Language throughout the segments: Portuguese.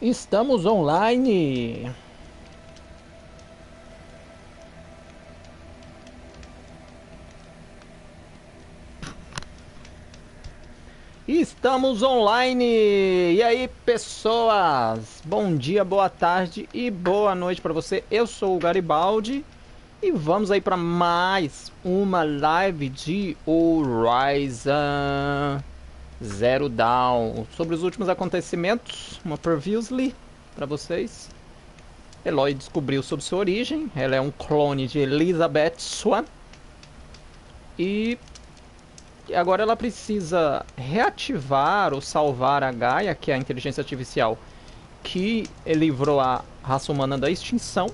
Estamos online. Estamos online. E aí, pessoas? Bom dia, boa tarde e boa noite para você. Eu sou o Garibaldi e vamos aí para mais uma live de Horizon Zero Dawn sobre os últimos acontecimentos, uma previously para vocês. Aloy descobriu sobre sua origem. Ela é um clone de Elizabeth Swan. E agora ela precisa reativar ou salvar a Gaia, que é a inteligência artificial que livrou a raça humana da extinção.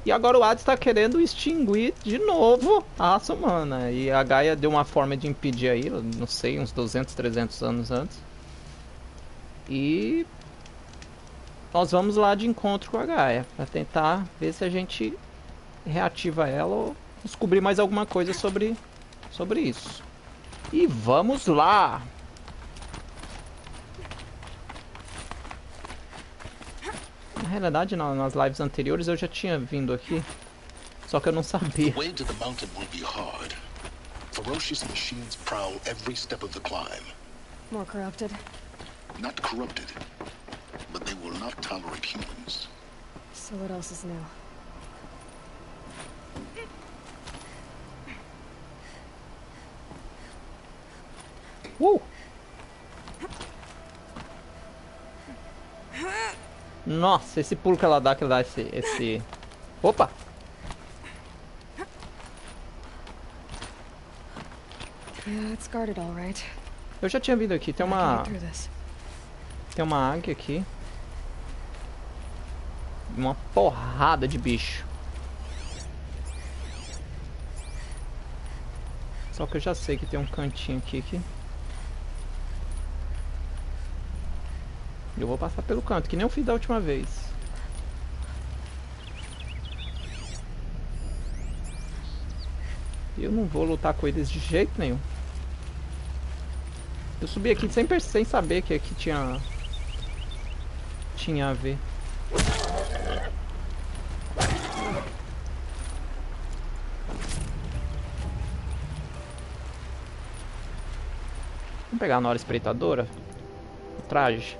E agora o Hades está querendo extinguir de novo a raça humana. E a Gaia deu uma forma de impedir aí, não sei, uns 200, 300 anos antes. E nós vamos lá de encontro com a Gaia para tentar ver se a gente reativa ela ou descobrir mais alguma coisa sobre isso. E vamos lá! Na realidade, nas lives anteriores eu já tinha vindo aqui, só que eu não sabia. The way to the mountain will be hard. Ferocious machines prowl every step of the climb. More corrupted? Not corrupted, but they will not tolerate humans. So what else is new? Nossa, esse pulo que ela dá esse... Opa! Yeah, it's guarded all right. Eu já tinha vindo aqui, tem I can uma... get through this. Tem uma águia aqui. Uma porrada de bicho. Só que eu já sei que tem um cantinho aqui que... Eu vou passar pelo canto, que nem eu fiz da última vez. Eu não vou lutar com eles de jeito nenhum. Eu subi aqui sem saber que aqui tinha a ver. Vamos pegar na hora espreitadora o traje.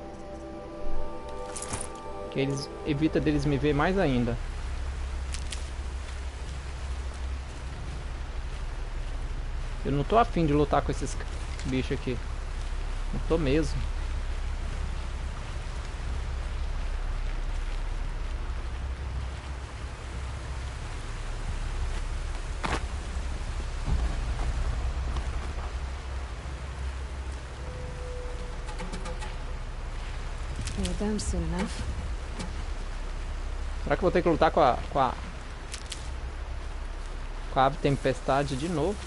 Que eles evita deles me ver mais ainda. Eu não tô afim de lutar com esses bichos aqui. Não tô mesmo. You're done soon enough. Será que eu vou ter que lutar com a ave tempestade de novo?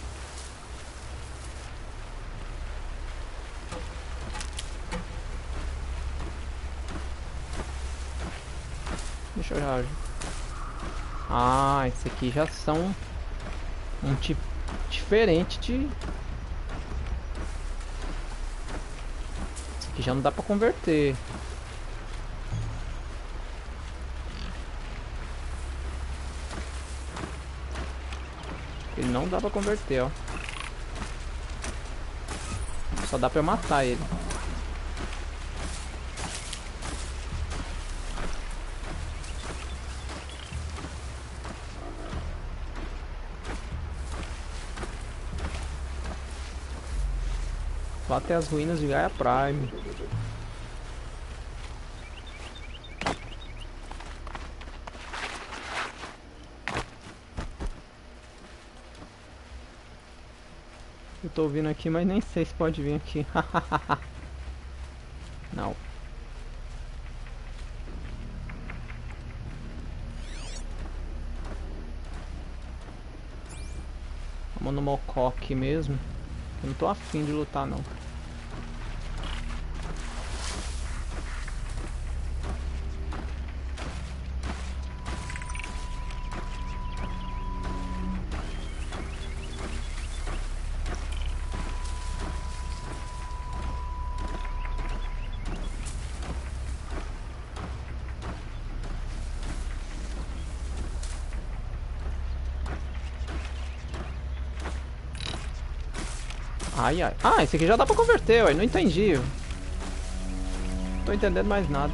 Deixa eu já... Ah, esse aqui já são um tipo diferente de... Esse aqui já não dá pra converter. Ele não dá pra converter, ó. Só dá pra eu matar ele. Só até as ruínas de Gaia Prime. Eu tô ouvindo aqui, mas nem sei se pode vir aqui. Não. Vamos no mocó aqui mesmo. Eu não tô afim de lutar não. Ai, ai. Ah, esse aqui já dá pra converter, ué. Não entendi. Não tô entendendo mais nada.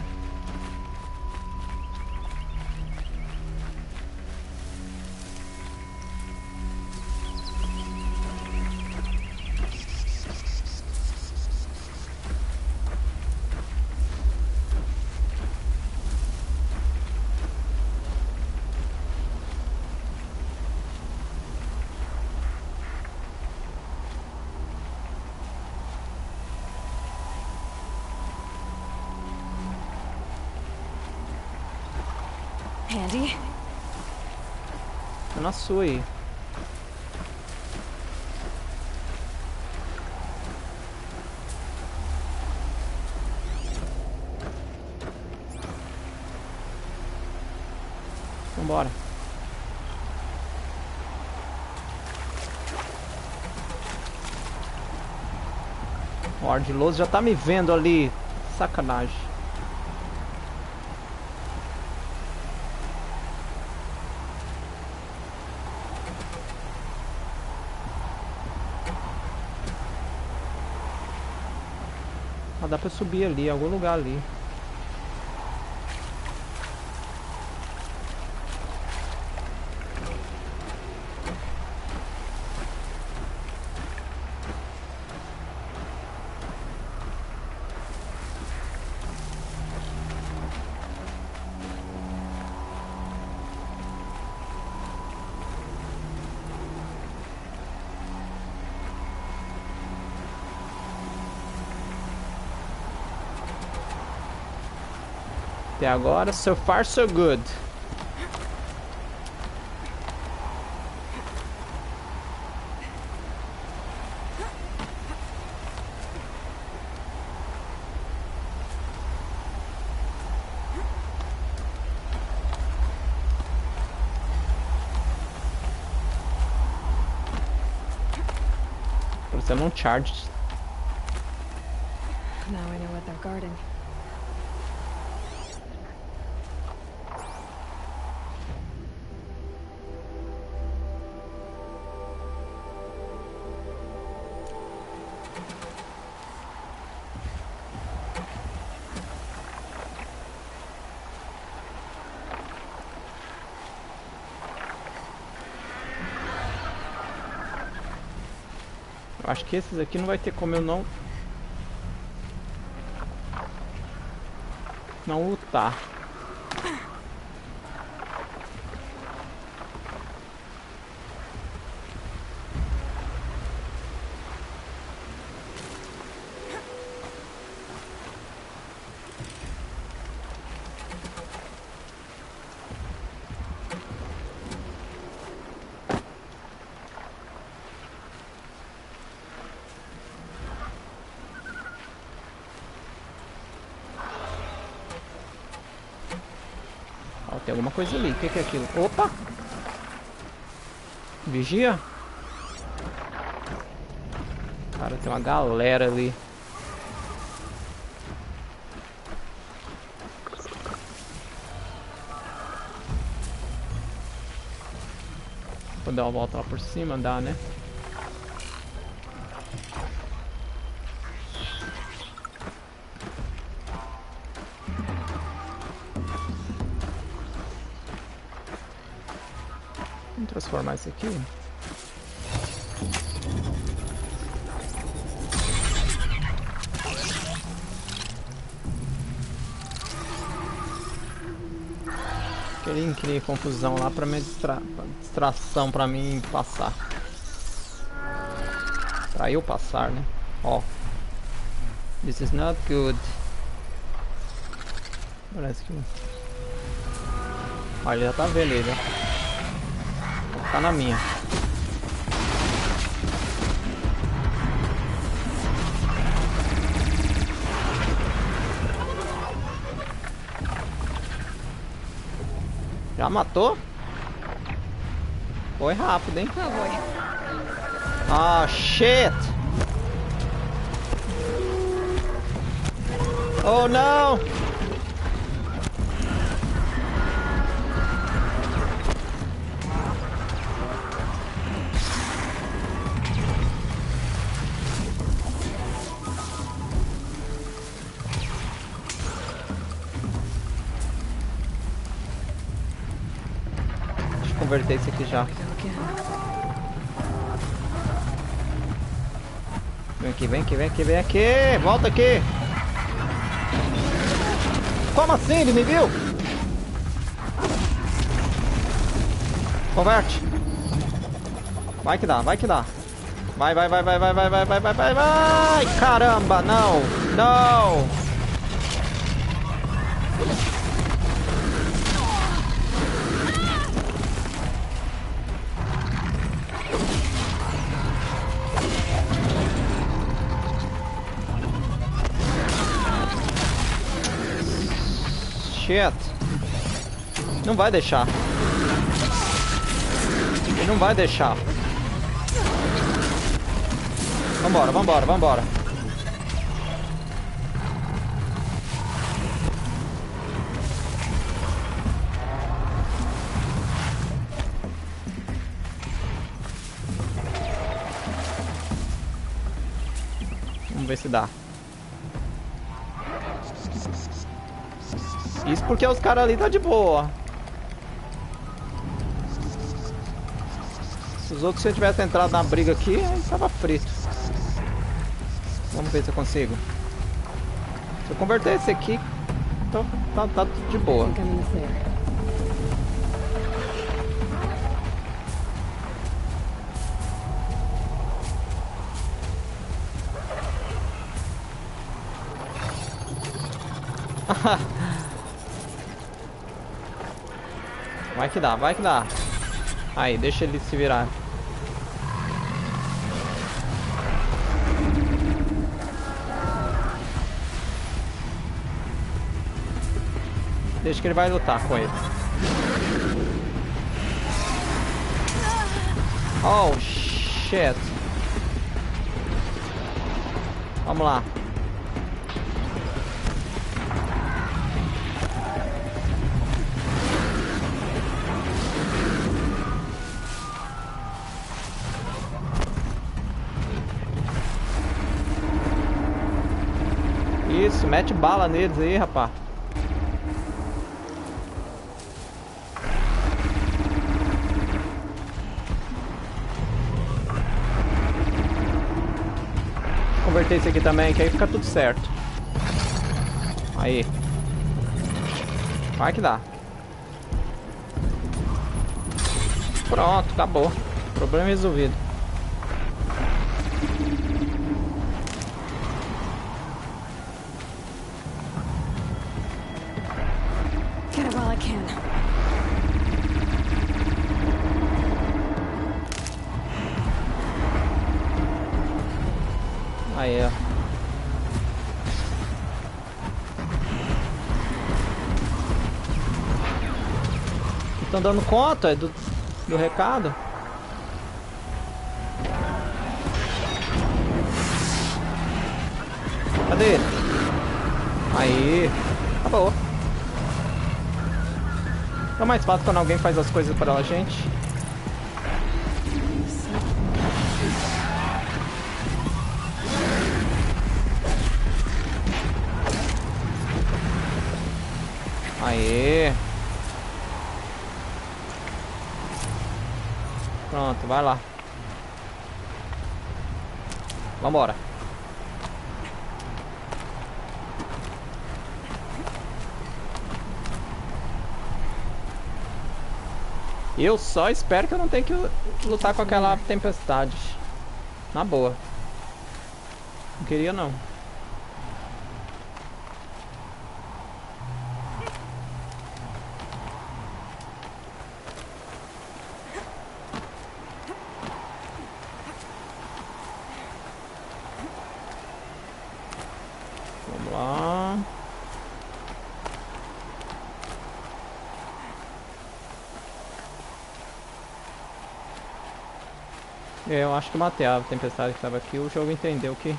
Handy. Tô na sua aí. Vambora. O ardiloso já tá me vendo ali. Sacanagem. Ah, dá pra subir ali, em algum lugar ali. Até agora, so far so good. Parecendo um charge. Now I know what they're guarding. Eu acho que esses aqui não vai ter como eu não lutar. Ó, tem alguma coisa ali. O que é aquilo? Opa! Vigia? Cara, tem uma galera ali. Vou dar uma volta lá por cima, dá, né? Vamos transformar isso aqui. Queria criar confusão lá pra minha distração pra mim passar. Pra eu passar, né? Ó. This is not good. Parece que... Olha, ele já tá vendo ele, ó. Vou ficar na minha. Já matou? Foi rápido, hein? Oh boy. Ah, shit! Oh, não! converter esse aqui já. Go again. Vem aqui, vem aqui, vem aqui, vem aqui! Volta aqui! Como assim? Ele me viu? Converte! Vai que dá, vai que dá! Vai, vai, vai, vai, vai, vai, vai, vai, vai, vai, vai! Caramba, não! Não! Shit! Não vai deixar. Ele não vai deixar. Vambora, vambora, vambora. Vamos ver se dá. Isso porque os caras ali tá de boa. Se os outros tivessem entrado na briga aqui, aí tava frito. Vamos ver se eu consigo. Se eu converter esse aqui, tá tudo de boa. Think I'm almost there. Vai que dá, vai que dá. Aí, deixa ele se virar. Deixa que ele vai lutar com ele. Oh, shit. Vamos lá. Isso, mete bala neles aí, rapaz. Converter esse aqui também, que aí fica tudo certo. Aí. Vai que dá. Pronto, acabou. Problema resolvido. Get it while I can. Aí, ó. Estão dando conta do recado? Cadê ele? Aí. Acabou. É mais fácil quando alguém faz as coisas para a gente. Aê! Pronto, vai lá. Vambora. Eu só espero que eu não tenha que lutar com aquela tempestade. Na boa. Não queria não. Vamos lá. Eu acho que matei a tempestade que estava aqui. O jogo entendeu que...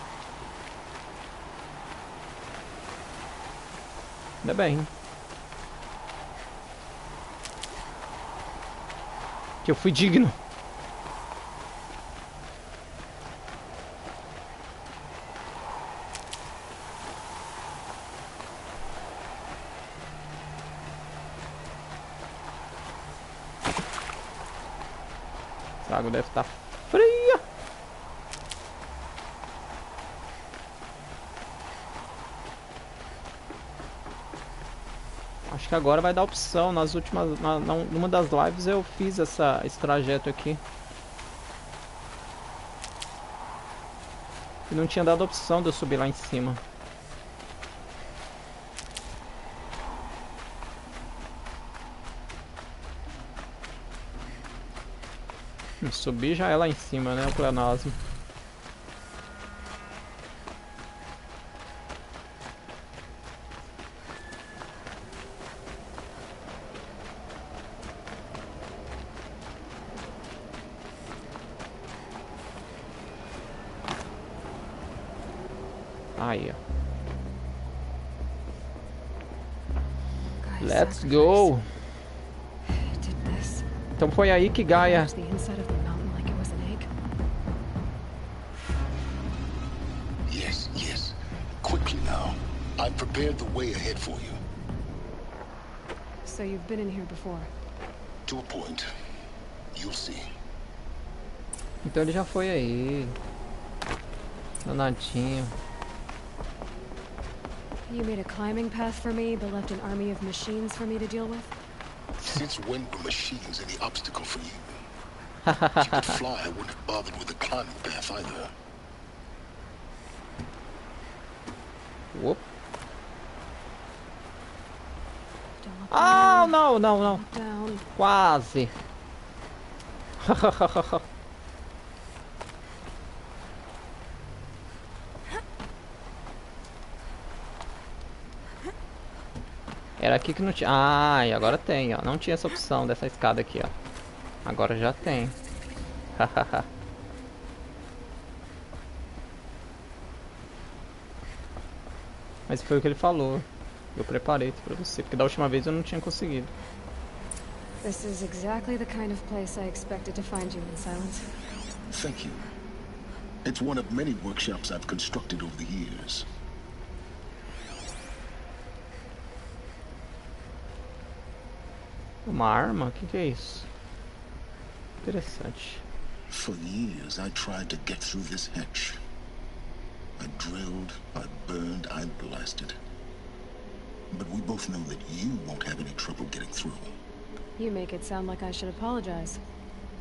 Ainda bem. Que eu fui digno. A água deve estar fria. Acho que agora vai dar opção. Nas últimas, numa das lives eu fiz esse trajeto aqui. E não tinha dado opção de eu subir lá em cima. Subir já é lá em cima, né? O pleonasmo. Aí, ó. Let's go! Então foi aí que Gaia... Yes, yes. Quickly now. I've prepared the way ahead for you. So you've been in here before? To a point. You'll see. Então ele já foi aí. Danadinho. You made a climbing path for me, but left an army of machines for me to deal with? Since when were machines any obstacle for you? If you could fly, I wouldn't have bothered with the climbing path either. Whoop. Don't look Ah, down. não, não, não. Look down. Quase. Era aqui que não tinha. Ah, e agora tem, ó. Não tinha essa opção dessa escada aqui, ó. Agora já tem. Mas foi o que ele falou. Eu preparei isso pra você, porque da última vez eu não tinha conseguido. This is exactly the kind of place I expected to find you in, Silence. Thank you. It's one of many workshops I've constructed over the years. Uma arma? O que é isso? Interessante. For years, I tried to get through this hatch. I drilled, I burned, I blasted. But we both know that you won't have any trouble getting through. You make it sound like I should apologize.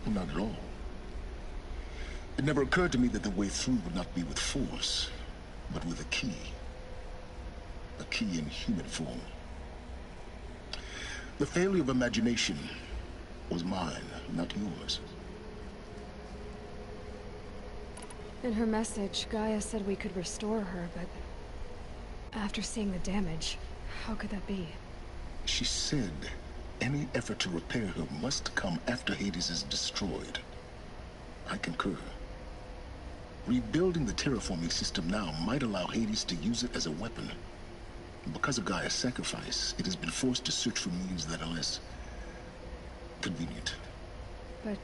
Not at all. It never occurred to me that the way through would not be with force, but with a key. A key in human form. The failure of imagination was mine, not yours. In her message, Gaia said we could restore her, but after seeing the damage, how could that be? She said any effort to repair her must come after Hades is destroyed. I concur. Rebuilding the terraforming system now might allow Hades to use it as a weapon. Because of Gaia's sacrifice, it has been forced to search for means that are less convenient. But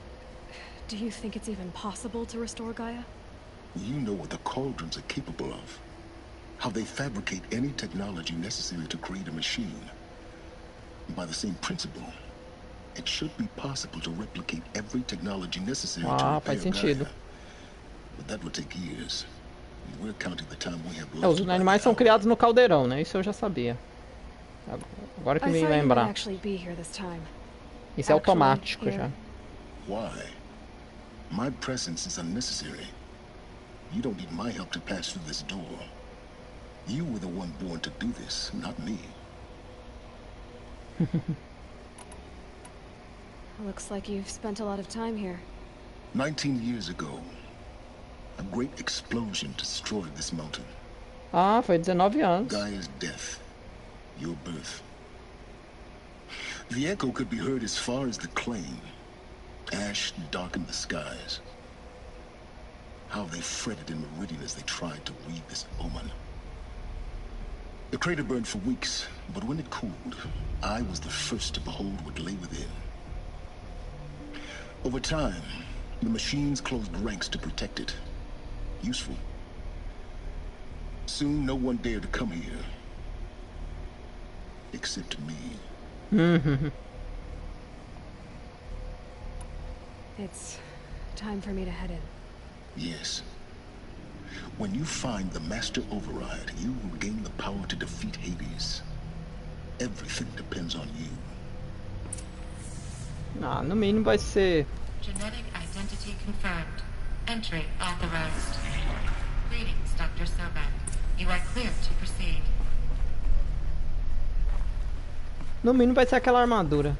do you think it's even possible to restore Gaia? You know what the cauldrons are capable of. How they fabricate any technology necessary to create a machine. By the same principle, it should be possible to replicate every technology necessary to repair faz sentido. Gaia. But that would take years. We're counting the time we have Os lost by animais the são hour. criados no caldeirão, né? Isso eu já sabia. Agora que I me thought you might lembrar. actually be here this time. Isso é Actually, automático here. já. Why? My presence is unnecessary. You don't need my help to pass through this door. You were the one born to do this, not me. Looks like you've spent a lot of time here. 19 years ago, a great explosion destroyed this mountain. Ah, foi 19 anos. Gaia's death, your birth. The echo could be heard as far as the claim. Ash darkened the skies. How they fretted in meridian as they tried to read this omen. The crater burned for weeks, but when it cooled, I was the first to behold what lay within. Over time, the machines closed ranks to protect it. Useful. Soon, no one dared to come here. Except me. It's time for me to head in. Yes. When you find the Master Override, you will gain the power to defeat Hades. Everything depends on you. Ah, no mínimo vai ser... Genetic identity confirmed. Entry authorized. Greetings, Dr. Sobre. You are cleared to proceed. No mínimo vai ser aquela armadura.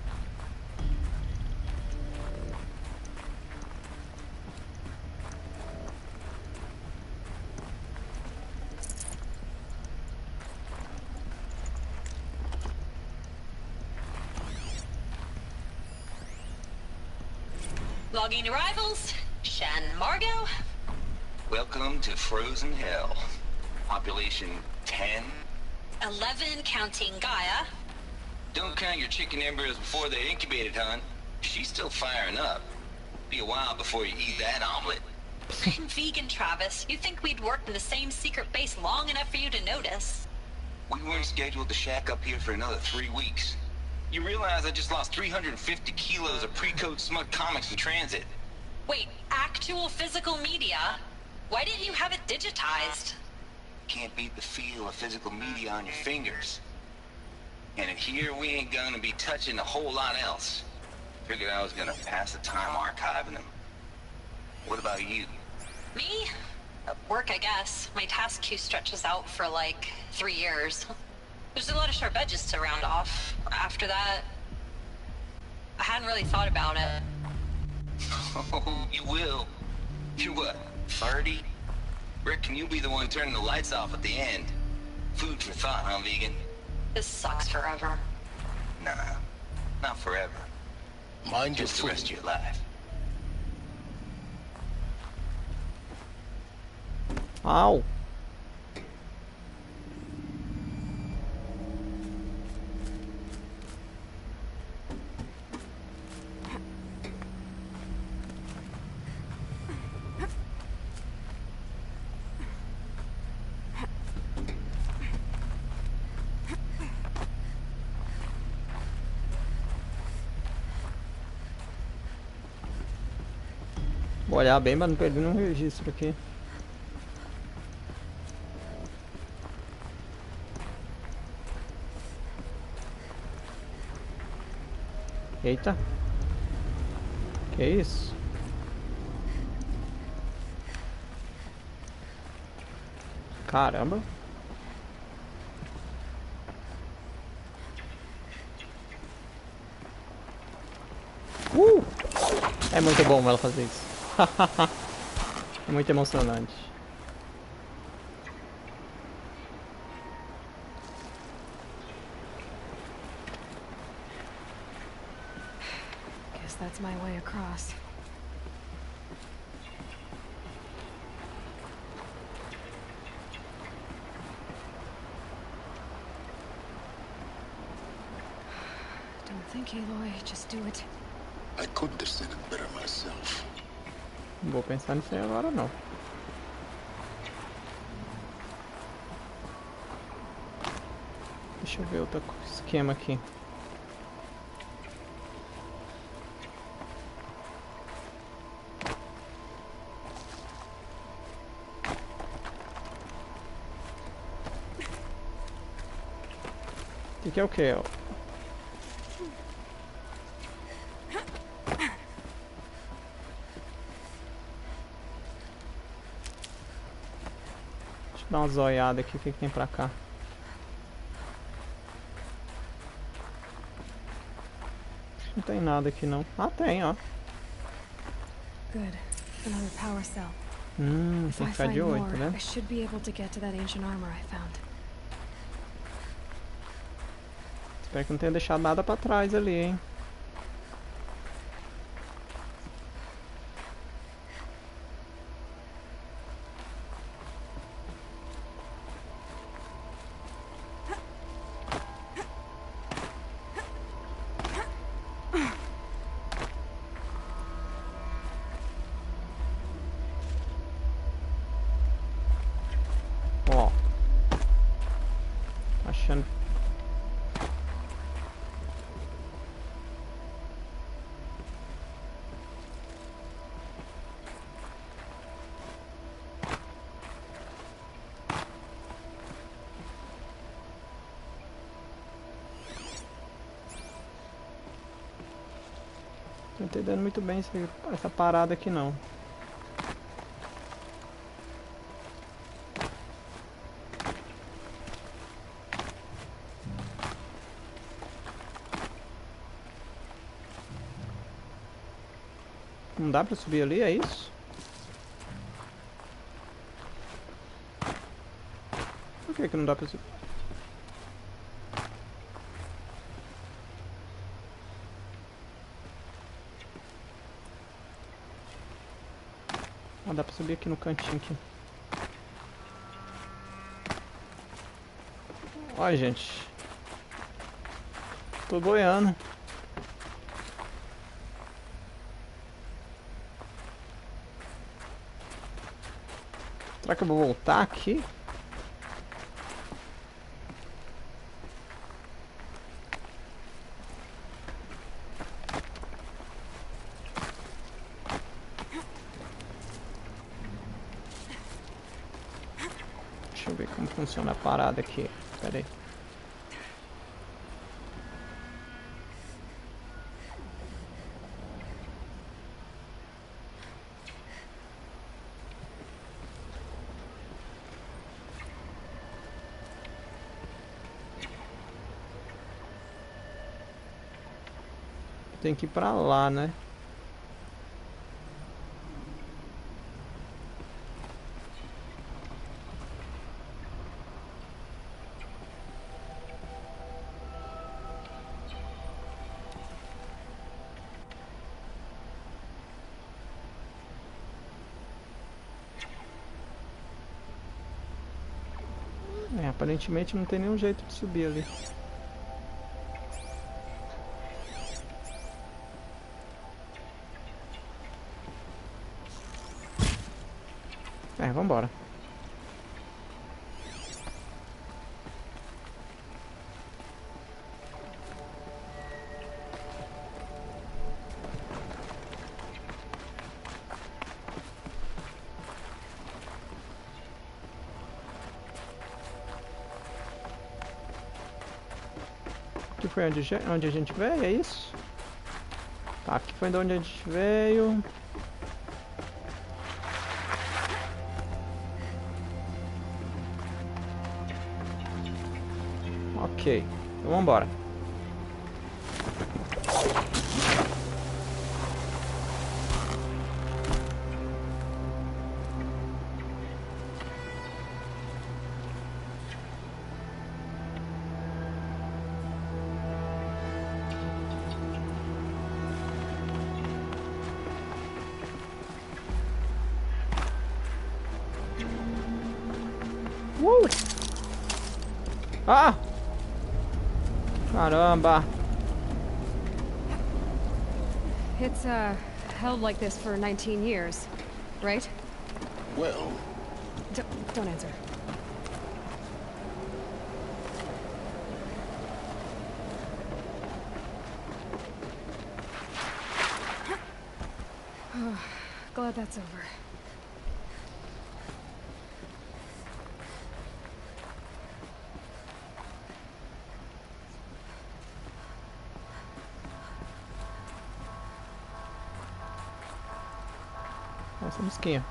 Logging arrivals. Shan Margot. Welcome to Frozen Hell. Population 10. 11 counting Gaia. Don't count your chicken embryos before they're incubated, hon. She's still firing up. Be a while before you eat that omelet. I'm vegan, Travis. You think we'd worked in the same secret base long enough for you to notice? We weren't scheduled to shack up here for another 3 weeks. You realize I just lost 350 kilos of pre-code smug comics in transit. Wait, actual physical media? Why didn't you have it digitized? Can't beat the feel of physical media on your fingers. And in here, we ain't gonna be touching a whole lot else. Figured I was gonna pass the time archiving them. What about you? Me? Work, I guess. My task queue stretches out for like 3 years. There's a lot of sharp edges to round off. After that, I hadn't really thought about it. Oh, you will. You're what, 30? Reckon you'll be the one turning the lights off at the end. Food for thought, huh, vegan? This sucks forever. Nah, not forever. Mind your Just the food. rest of your life. Au! Vou olhar bem pra não perder nenhum registro aqui. Eita. Que isso? Caramba. É muito bom ela fazer isso. É muito emocionante. Guess that's my way across. Don't think, Aloy. Just do it. I couldn't have said it better myself. Não vou pensar nisso aí agora não. Deixa eu ver outro esquema aqui. Aqui é o que? Dar uma zoiada aqui, o que tem pra cá? Não tem nada aqui não. Ah, tem, ó. Good. Another power cell. Tem If que I ficar find de olho, more, tá I vendo? should be able to get to that ancient armor I found. Espero que não tenha deixado nada pra trás ali, hein? Ó. Achando. Não tô entendendo muito bem essa parada aqui não. Não dá pra subir ali, é isso? Por que não dá pra subir? Ah, dá pra subir aqui no cantinho aqui. Ó, gente. Tô boiando. Será que eu vou voltar aqui? Deixa eu ver como funciona a parada aqui. Pera aí. Tem que ir pra lá, né? É, aparentemente não tem nenhum jeito de subir ali. É, vambora. Aqui foi onde a gente veio, é isso? Tá, aqui foi de onde a gente veio. Ok, então vambora. Ah! Caramba! It's, held like this for 19 years, right? Well, Don't answer. Glad that's over. Nossa, busquinha.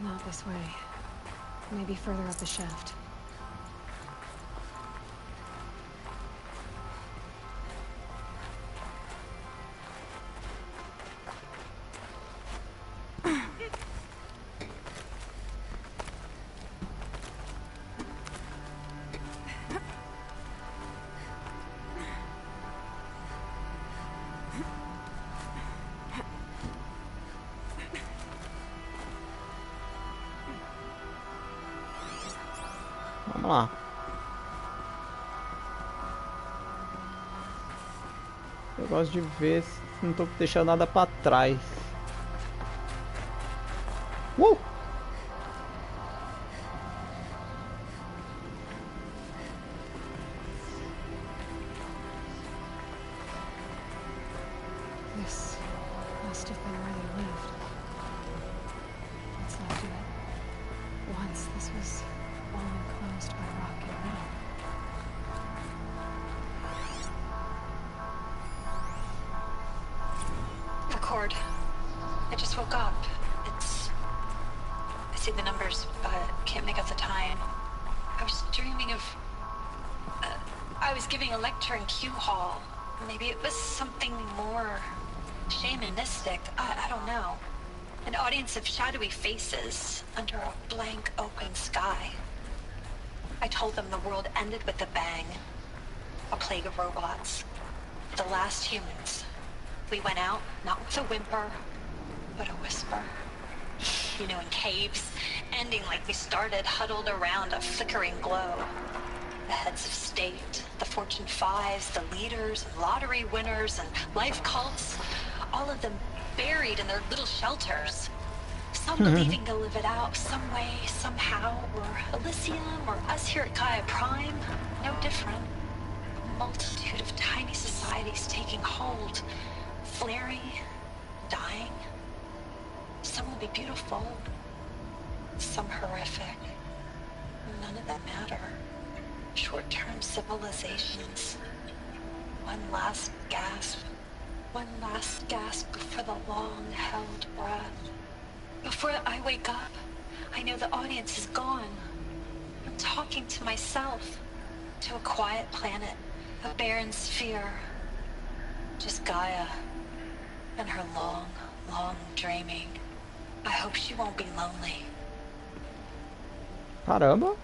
Not this way. Maybe further up the shaft. Vamos lá. Eu gosto de ver se não tô deixando nada pra trás. must have been where they lived. Let's not do it. Once this was all enclosed by rock and metal. Record. I just woke up. I see the numbers, but can't make out the time. I was dreaming of... I was giving a lecture in Q Hall. Maybe it was something more shamanistic. I don't know. An audience of shadowy faces under a blank open sky. I told them the world ended with a bang. A plague of robots. The last humans. We went out, not with a whimper, but a whisper. You know, in caves, ending like we started, huddled around a flickering glow. The heads of state, the Fortune 5s, the leaders, and lottery winners, and life cults, all of them buried in their little shelters. Some believing to live it out some way, somehow, or Elysium, or us here at Gaia Prime, no different. A multitude of tiny societies taking hold, flaring, dying. Some will be beautiful, some horrific. None of them matter. Short-term civilizations. One last gasp. One last gasp before the long-held breath. Before I wake up, I know the audience is gone. I'm talking to myself. To a quiet planet. A barren sphere. Just Gaia. And her long, long dreaming. I hope she won't be lonely. Caramba.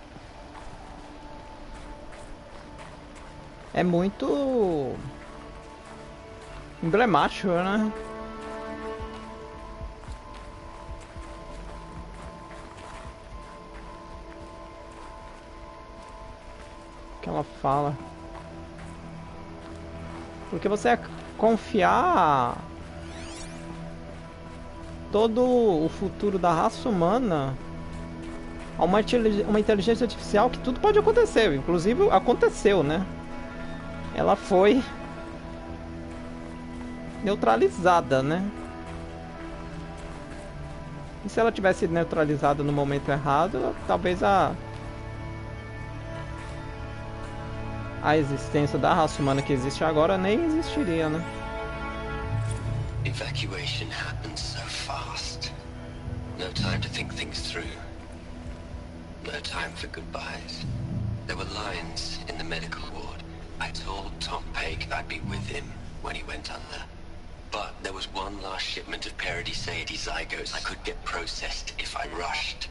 É muito emblemático, né? Que ela fala. Porque você é confiar todo o futuro da raça humana a uma inteligência artificial, que tudo pode acontecer. Inclusive aconteceu, né? Ela foi neutralizada, né? E se ela tivesse sido neutralizada no momento errado, talvez a existência da raça humana que existe agora nem existiria, né? Evacuation happened so fast. No time to think things through. No time for goodbyes. There were lines in the medical ward. I told Tom Pake I'd be with him when he went under. But there was one last shipment of Paradiseidae zygotes I could get processed if I rushed.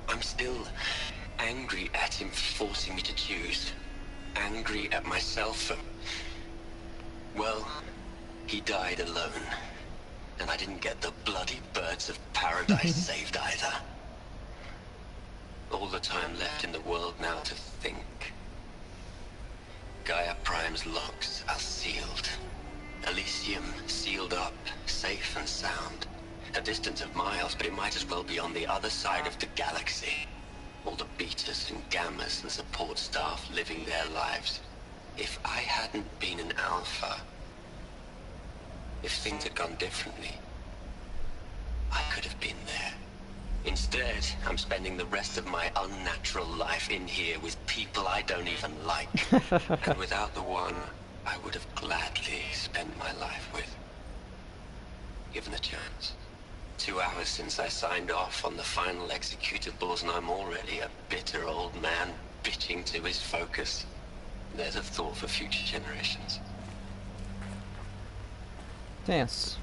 I'm still angry at him for forcing me to choose. Angry at myself for... Well, he died alone. And I didn't get the bloody birds of paradise saved either. All the time left in the world now to think. Gaia Prime's locks are sealed. Elysium sealed up, safe and sound. A distance of miles, but it might as well be on the other side of the galaxy. All the betas and gammas and support staff living their lives. If I hadn't been an alpha, if things had gone differently, I could have been there. Instead, I'm spending the rest of my unnatural life in here with people I don't even like. And without the one I would have gladly spent my life with. Given a chance. 2 hours since I signed off on the final executables, and I'm already a bitter old man bitching to his focus. There's a thought for future generations. Tenso.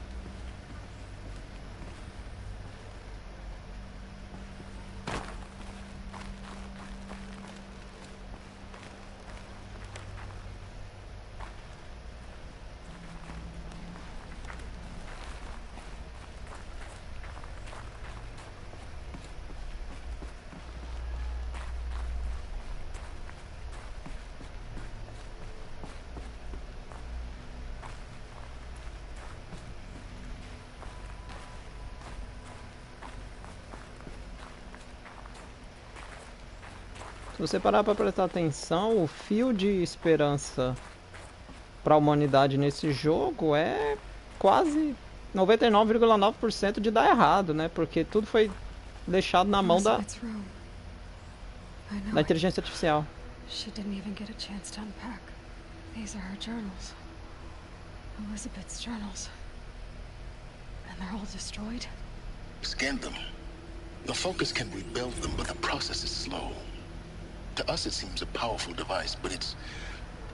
Se você parar para prestar atenção, o fio de esperança para a humanidade nesse jogo é quase 99,9% de dar errado, né? Porque tudo foi deixado na mão da Elizabeth's room. I know da it. inteligência artificial. She didn't even get a chance to unpack. These are her journals. Elizabeth's journals. And they're all destroyed? Scan them. The Focus can rebuild them, but the process is slow. To us, it seems a powerful device, but its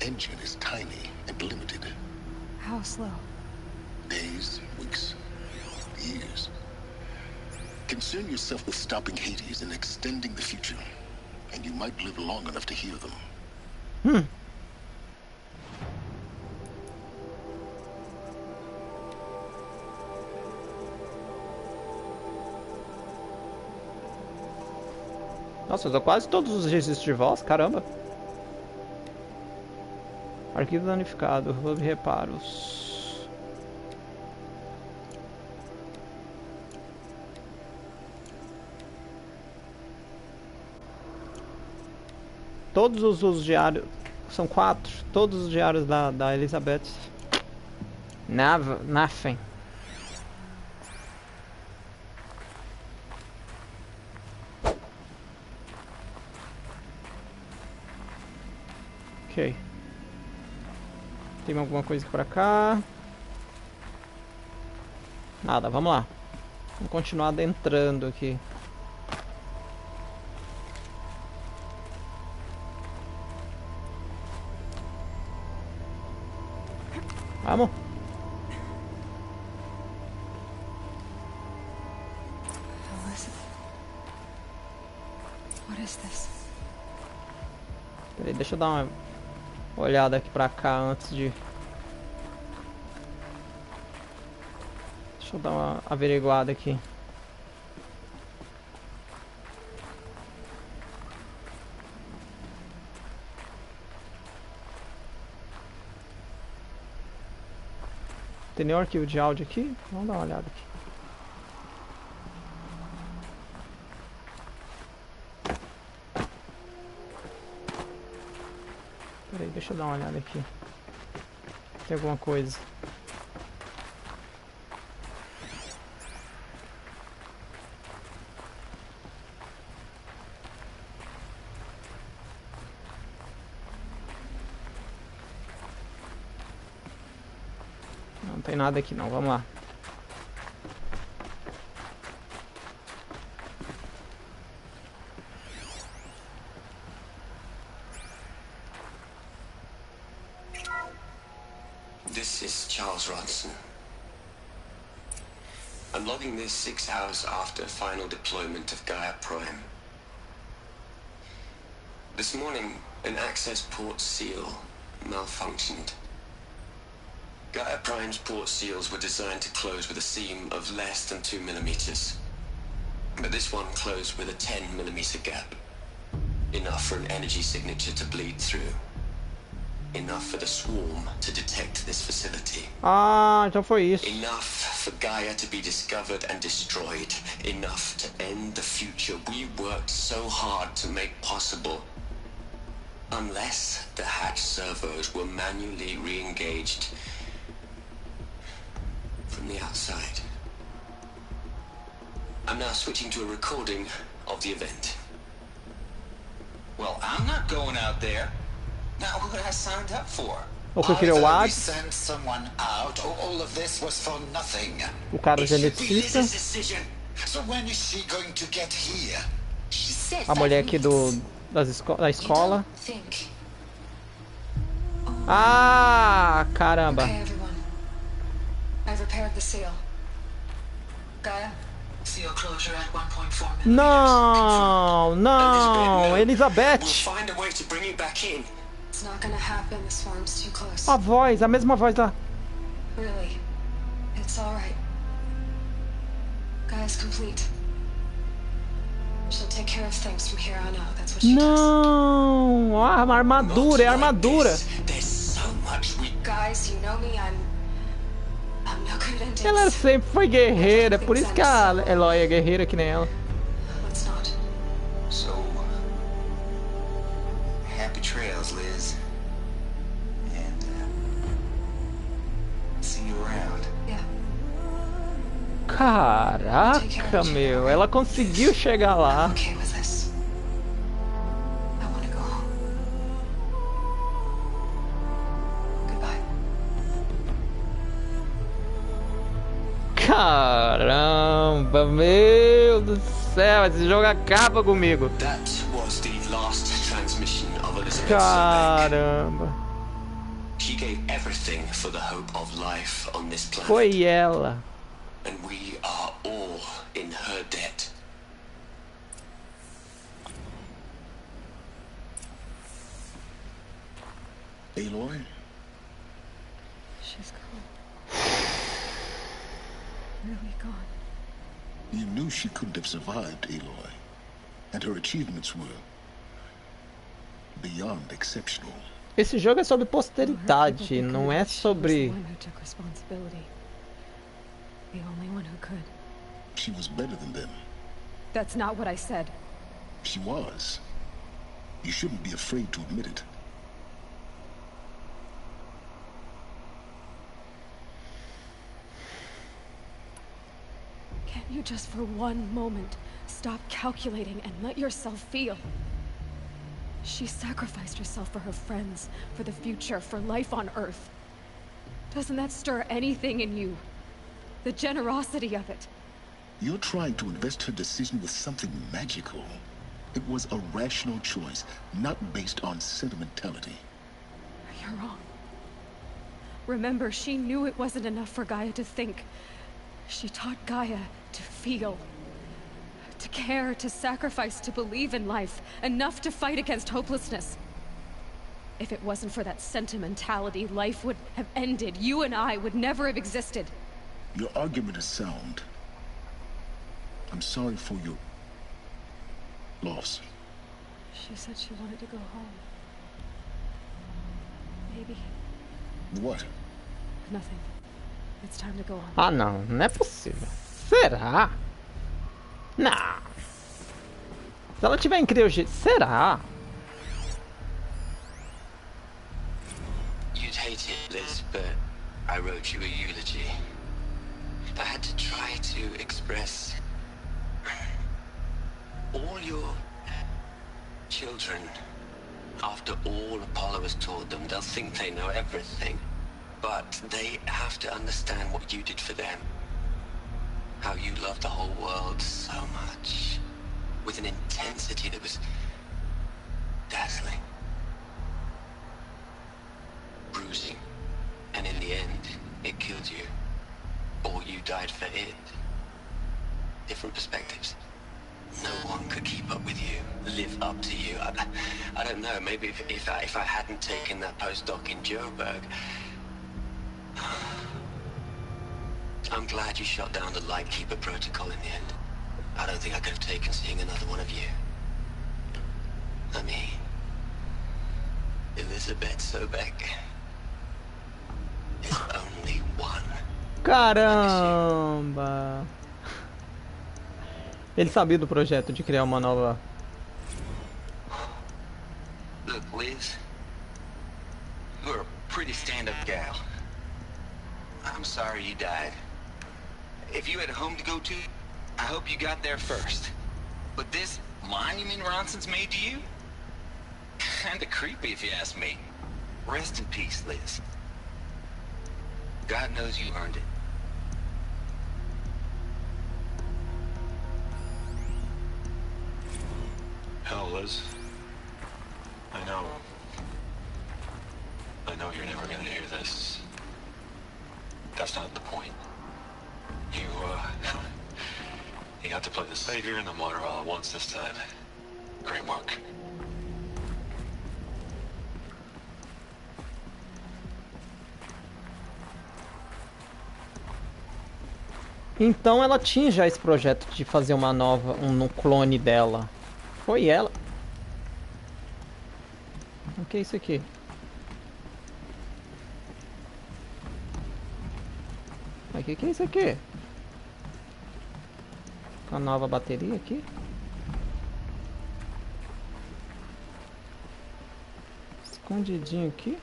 engine is tiny and limited. How slow? Days, weeks, years. Concern yourself with stopping Hades and extending the future, and you might live long enough to hear them. Nossa, usou quase todos os registros de voz, caramba. Arquivo danificado, hub reparos. Todos os diários, são 4, todos os diários da Elizabeth. Nafen. Ok. Tem alguma coisa pra cá? Nada, vamos lá. Vamos continuar adentrando aqui. Vamos. Elizabeth. What is this? Peraí, deixa eu dar uma olhada aqui pra cá antes de... Deixa eu dar uma averiguada aqui. Tem nenhum arquivo de áudio aqui? Vamos dar uma olhada aqui. Peraí, deixa eu dar uma olhada aqui. Tem alguma coisa. Não tem nada aqui não, vamos lá. This is Charles Ronson. I'm logging this 6 hours after final deployment of Gaia Prime. This morning, an access port seal malfunctioned. Gaia Prime's port seals were designed to close with a seam of less than 2 millimeters. But this one closed with a 10 millimeter gap. Enough for an energy signature to bleed through. Enough for the swarm to detect this facility. Ah, então foi isso. Enough for Gaia to be discovered and destroyed. Enough to end the future we worked so hard to make possible. Unless the hatch servos were manually re-engaged from the outside. I'm now switching to a recording of the event. Well, I'm not going out there. Now, who had I signed up for? O que eu queria o Either we Ad, sent someone out, or all of this was for nothing. o cara It should be geneticista, Liz's decision. So when is she going to get here? She said a mulher aqui da escola. think. Ah, caramba. Okay, everyone. I've repaired the seal. Gaia? Seal closure at 1.4 millimeters. Não, não, We'll Elizabeth. find a way to bring you back in. It's not gonna happen. The swarm's too close. A voz, a mesma voz lá. Really. It's alright. Gaia's complete. She'll take care of things from here on out. That's what she does. Não, ah, a armadura, é a armadura. There's so much we Guys, you know me. I'm no good at endings. Ela sempre foi guerreira, por isso que a Aloy é guerreira que nem ela. Let's not. So, happy trails, Liz. And, see you around. Yeah. Caraca, meu, ela conseguiu chegar lá. Okay with this. I want to go home. Goodbye. Caramba, meu do céu, esse jogo acaba comigo. That was the last transmission of Elizabeth Sobeck. Caramba. She gave everything for the hope of life on this planet. Foi ela. And we are all in her debt. Aloy? She's gone. Really gone. You knew she couldn't have survived, Aloy. And her achievements were beyond exceptional. Esse jogo é sobre posteridade, não é sobre... The only one who could. She was better than them. That's not what I said. She was. You shouldn't be afraid to admit it. Can't you just for one moment stop calculating and let yourself feel? She sacrificed herself for her friends, for the future, for life on Earth. Doesn't that stir anything in you? The generosity of it. You're trying to invest her decision with something magical. It was a rational choice, not based on sentimentality. You're wrong. Remember, she knew it wasn't enough for Gaia to think. She taught Gaia to feel. To care, to sacrifice, to believe in life. Enough to fight against hopelessness. If it wasn't for that sentimentality, life would have ended. You and I would never have existed. Your argument is sound. I'm sorry for your loss. She said she wanted to go home. Maybe. What? Nothing. It's time to go on. Ah, não, não é possível. Será? Não. Se ela tiver em criogênio, será? You'd hate it, Liz, but I wrote you a eulogy. I had to try to express all your children. After all Apollo has taught them, they'll think they know everything. But they have to understand what you did for them. How you loved the whole world so much. With an intensity that was dazzling. Bruising. And in the end, it killed you. Or you died for it. Different perspectives. No one could keep up with you, live up to you. I don't know, maybe if I hadn't taken that postdoc in Joburg. I'm glad you shot down the Lightkeeper protocol in the end. I don't think I could have taken seeing another one of you. I mean, Elizabeth Sobeck is only one. Caramba! Ele sabia do projeto de criar uma nova... Look, Liz, you're a pretty stand-up gal. I'm sorry you died. If you had a home to go to, I hope you got there first. But this monument Ronson's made to you? Kinda creepy if you ask me. Rest in peace, Liz. God knows you earned it. Hell, Liz. I know you're never gonna hear this. That's not the point. You got to play the savior and the martyr all at once this time. Great work. Então ela tinha já esse projeto de fazer uma nova, um clone dela. Foi ela. O que é isso aqui? Mas o que é isso aqui? Uma nova bateria aqui. Escondidinho aqui.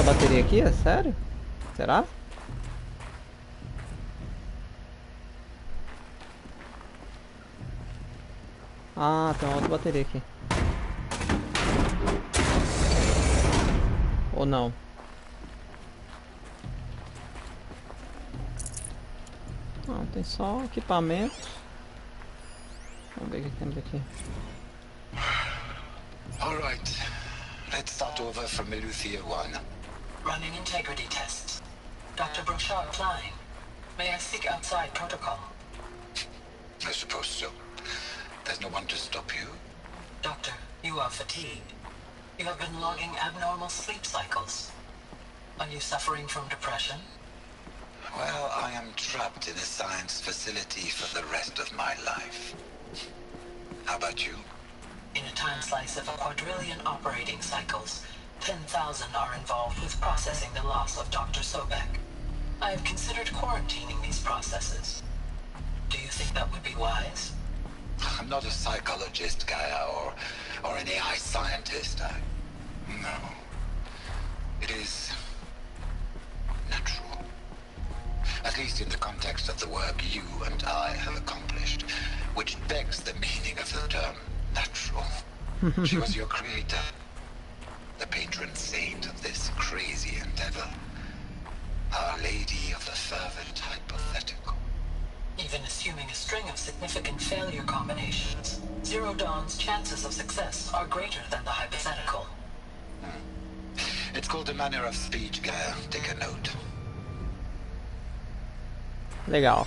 bateria aqui? É sério? Será? Ah, tem uma outra bateria aqui. Ou não? Não, tem só equipamento. Vamos ver o que temos aqui. All right. Let's start over from Eleuthia 1. Running integrity tests. Dr. Brochard flying. May I speak outside protocol? I suppose so. There's no one to stop you. Doctor, you are fatigued. You have been logging abnormal sleep cycles. Are you suffering from depression? Well, I am trapped in a science facility for the rest of my life. How about you? In a time slice of a quadrillion operating cycles, 10,000 are involved with processing the loss of Dr. Sobek. I have considered quarantining these processes. Do you think that would be wise? I'm not a psychologist, Gaia, or an AI scientist. No. It is natural. At least in the context of the work you and I have accomplished, which begs the meaning of the term natural. She was your creator, the patron saint of this crazy endeavor. Our Lady of the Fervent Hypothetical. Even assuming a string of significant failure combinations, Zero Dawn's chances of success are greater than the hypothetical. It's called a manner of speech, Gaia. Take a note. Legal.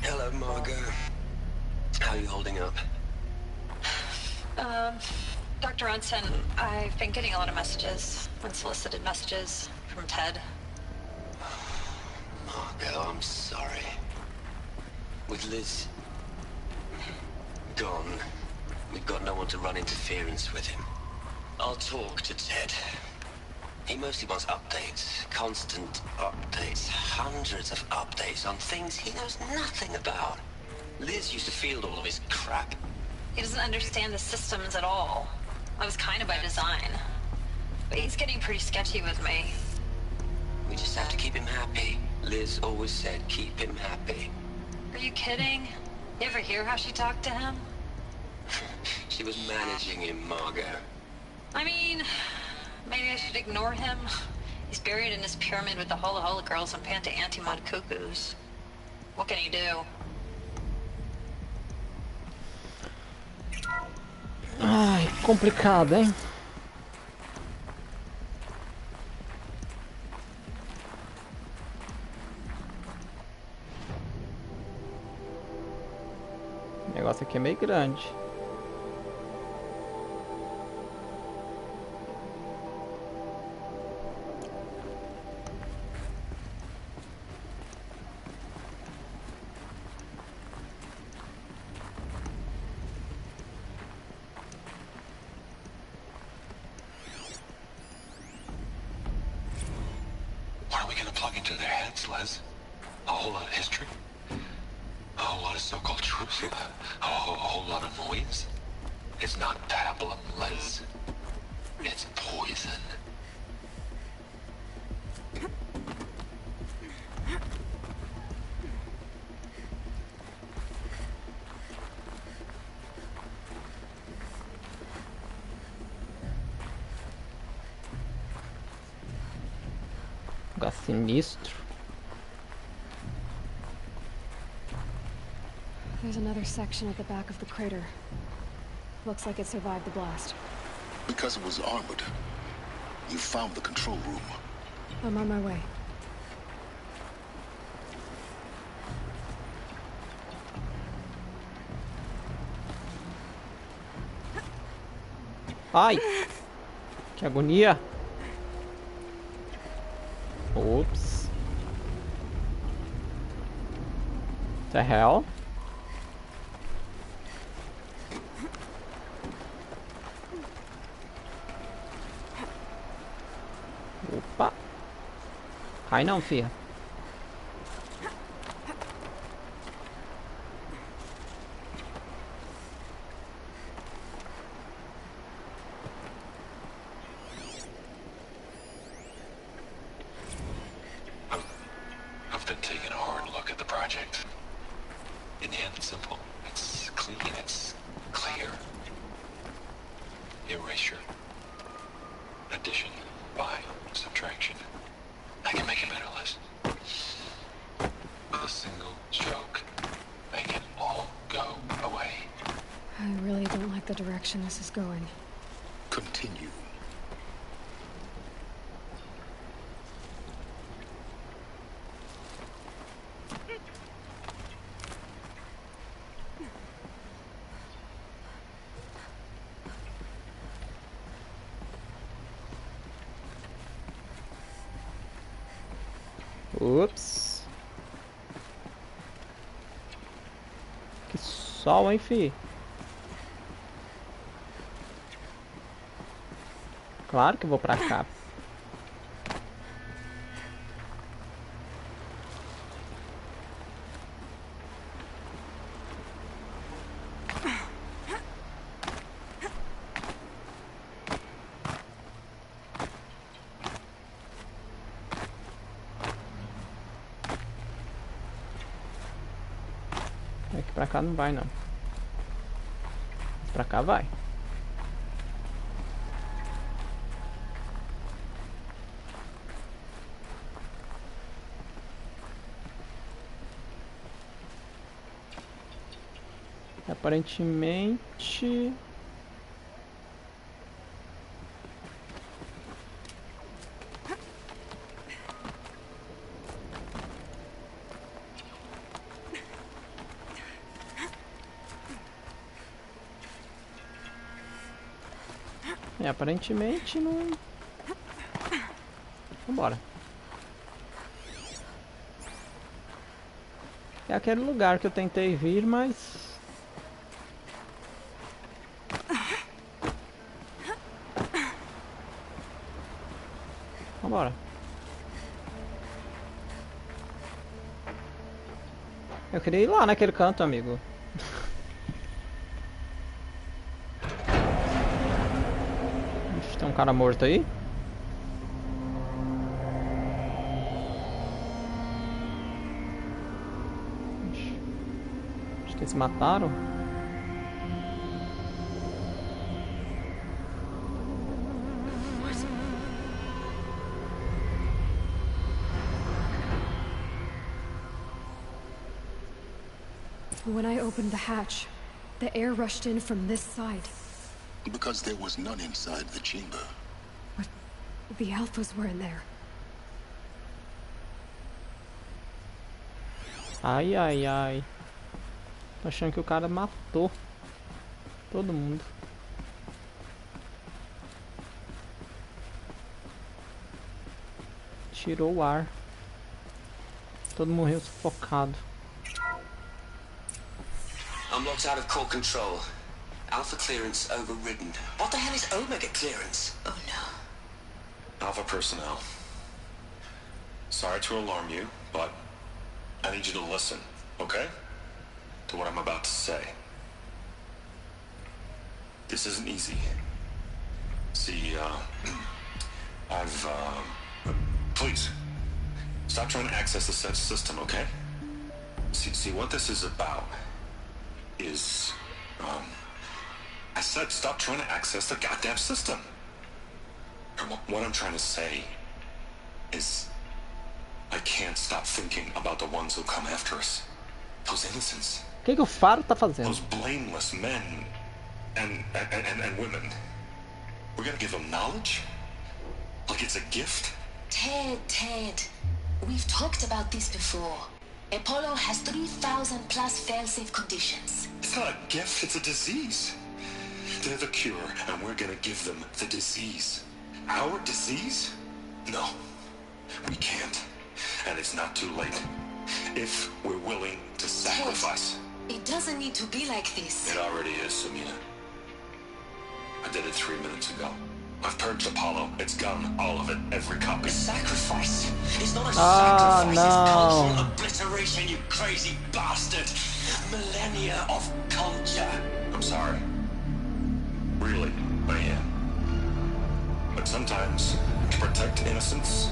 Hello, Margot. How are you holding up? Dr. Ronson, I've been getting a lot of messages, unsolicited messages from Ted. Margot, I'm sorry. With Liz gone, we've got no one to run interference with him. I'll talk to Ted. He mostly wants updates, constant updates, hundreds of updates on things he knows nothing about. Liz used to field all of his crap. He doesn't understand the systems at all. That was kind of by design. But he's getting pretty sketchy with me. We just have to keep him happy. Liz always said keep him happy. Are you kidding? You ever hear how she talked to him? She was managing him, Margot. I mean, maybe I should ignore him. He's buried in his pyramid with the Hola Hola girls and Panta Antimod cuckoos. What can he do? Ai, complicado, hein? O negócio aqui é meio grande. What are we gonna plug into their heads, Les? A whole lot of history? A whole lot of so-called truth? A whole lot of noise? It's not pablum, Les. It's poison. Lugar sinistro. There's another section at the back of the crater. Looks like it survived the blast. Because it was armored. You found the control room. I'm on my way. Ai! Que agonia! Ops. The hell? Opa! Cai não, filha. erasure. Addition by subtraction. I can make it better, Liz. With a single stroke, make it all go away. I really don't like the direction this is going. Continue. Ups. Que sol, hein, fi? Claro que eu vou pra cá. Aqui pra cá não vai, não. Pra cá vai. Aparentemente... aparentemente não... Vambora. É aquele lugar que eu tentei vir, mas... Vambora. Eu queria ir lá naquele canto, amigo. Ixi, tem um cara morto aí. Ixi, acho que eles mataram. When I opened the hatch, the air rushed in from this side. Because there was none inside the chamber. But the alphas were in there. Ai, ai, ai. Tô achando que o cara matou todo mundo. Tirou o ar. Todo mundo morreu sufocado. I'm locked out of core control. Alpha clearance overridden. What the hell is Omega clearance? Oh no. Alpha personnel. Sorry to alarm you, but I need you to listen, okay? To what I'm about to say. This isn't easy. See, please, stop trying to access the said system, okay? See, what this is about is, I said stop trying to access the goddamn system. What I'm trying to say is, I can't stop thinking about the ones who come after us. Those innocents. O que o Faro tá fazendo? Those blameless men and women. We're gonna give them knowledge? Like it's a gift? Ted. We've talked about this before. Apollo has 3,000 plus fail-safe conditions. It's not a gift, it's a disease. They're the cure, and we're gonna give them the disease. Our disease? No, we can't. And it's not too late. If we're willing to sacrifice. Ted, it doesn't need to be like this. It already is, Samina. I did it 3 minutes ago. I've purged Apollo. It's gone. All of it. Every copy. Sacrifice? It's not a sacrifice. No. It's cultural obliteration, you crazy bastard. Millennia of culture. I'm sorry. Really, I am. But sometimes, to protect innocence,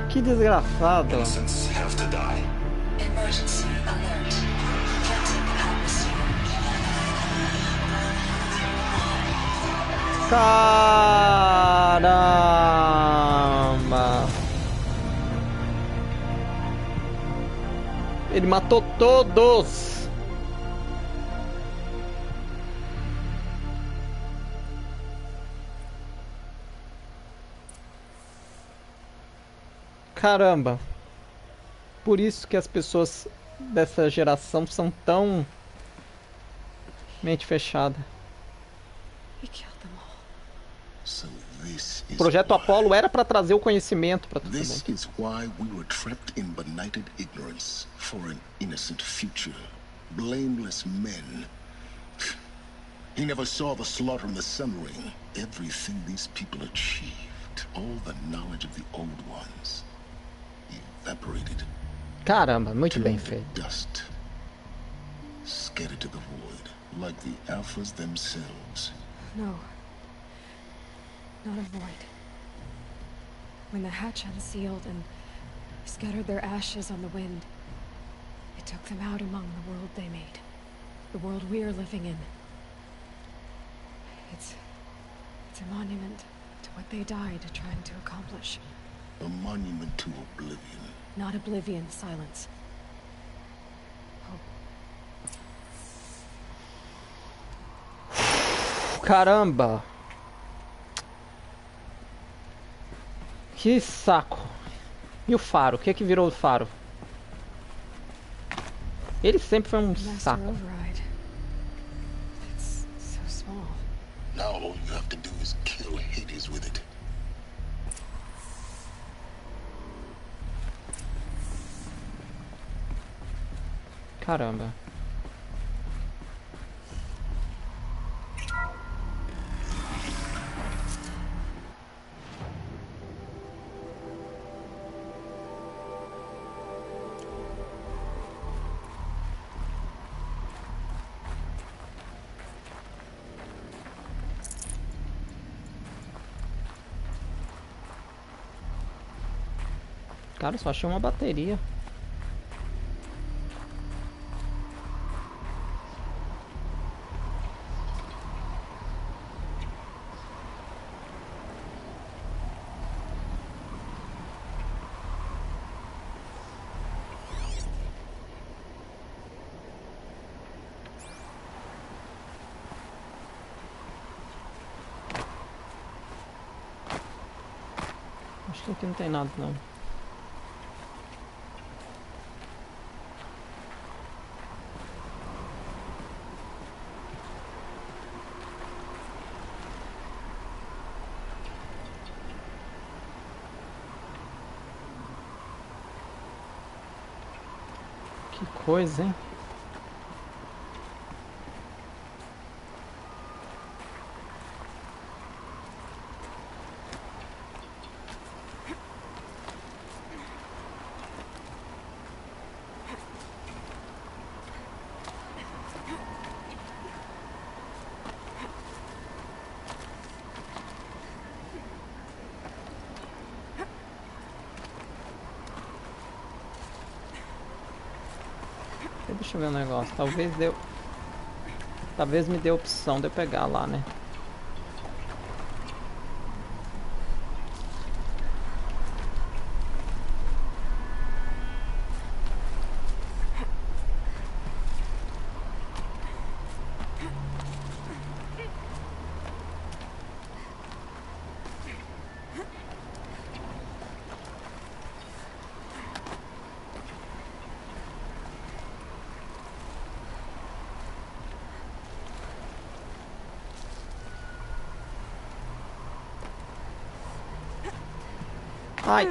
Que desgraçado. innocents have to die. Emergency alert. Captain atmosphere. Caramba! Ele matou todos! Caramba! Por isso que as pessoas dessa geração são tão mente fechada. O projeto Apolo era para trazer o conhecimento para todo mundo. This is why we were trapped in benighted ignorance for an innocent future. Blameless men. He never saw the slaughter in the Sun Ring. Everything these people achieved, all the knowledge of the old ones, evaporated. Caramba, muito bem feito. Dust. Scattered to the void, like the Alphas themselves. No. Not a void. When the hatch unsealed and scattered their ashes on the wind, it took them out among the world they made. The world we're living in. It's a monument to what they died trying to accomplish. A monument to oblivion. Not oblivion, silence. Hope. Caramba! Que saco! E o faro? O que é que virou o faro? Ele sempre foi um saco. Now all you have to do is kill Hades with it. Caramba. Cara, só achei uma bateria. Acho que aqui não tem nada não. Que coisa, hein? Deixa eu ver um negócio. Talvez me dê a opção de eu pegar lá, né? Ai!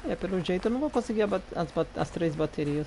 É, pelo jeito eu não vou conseguir as 3 baterias.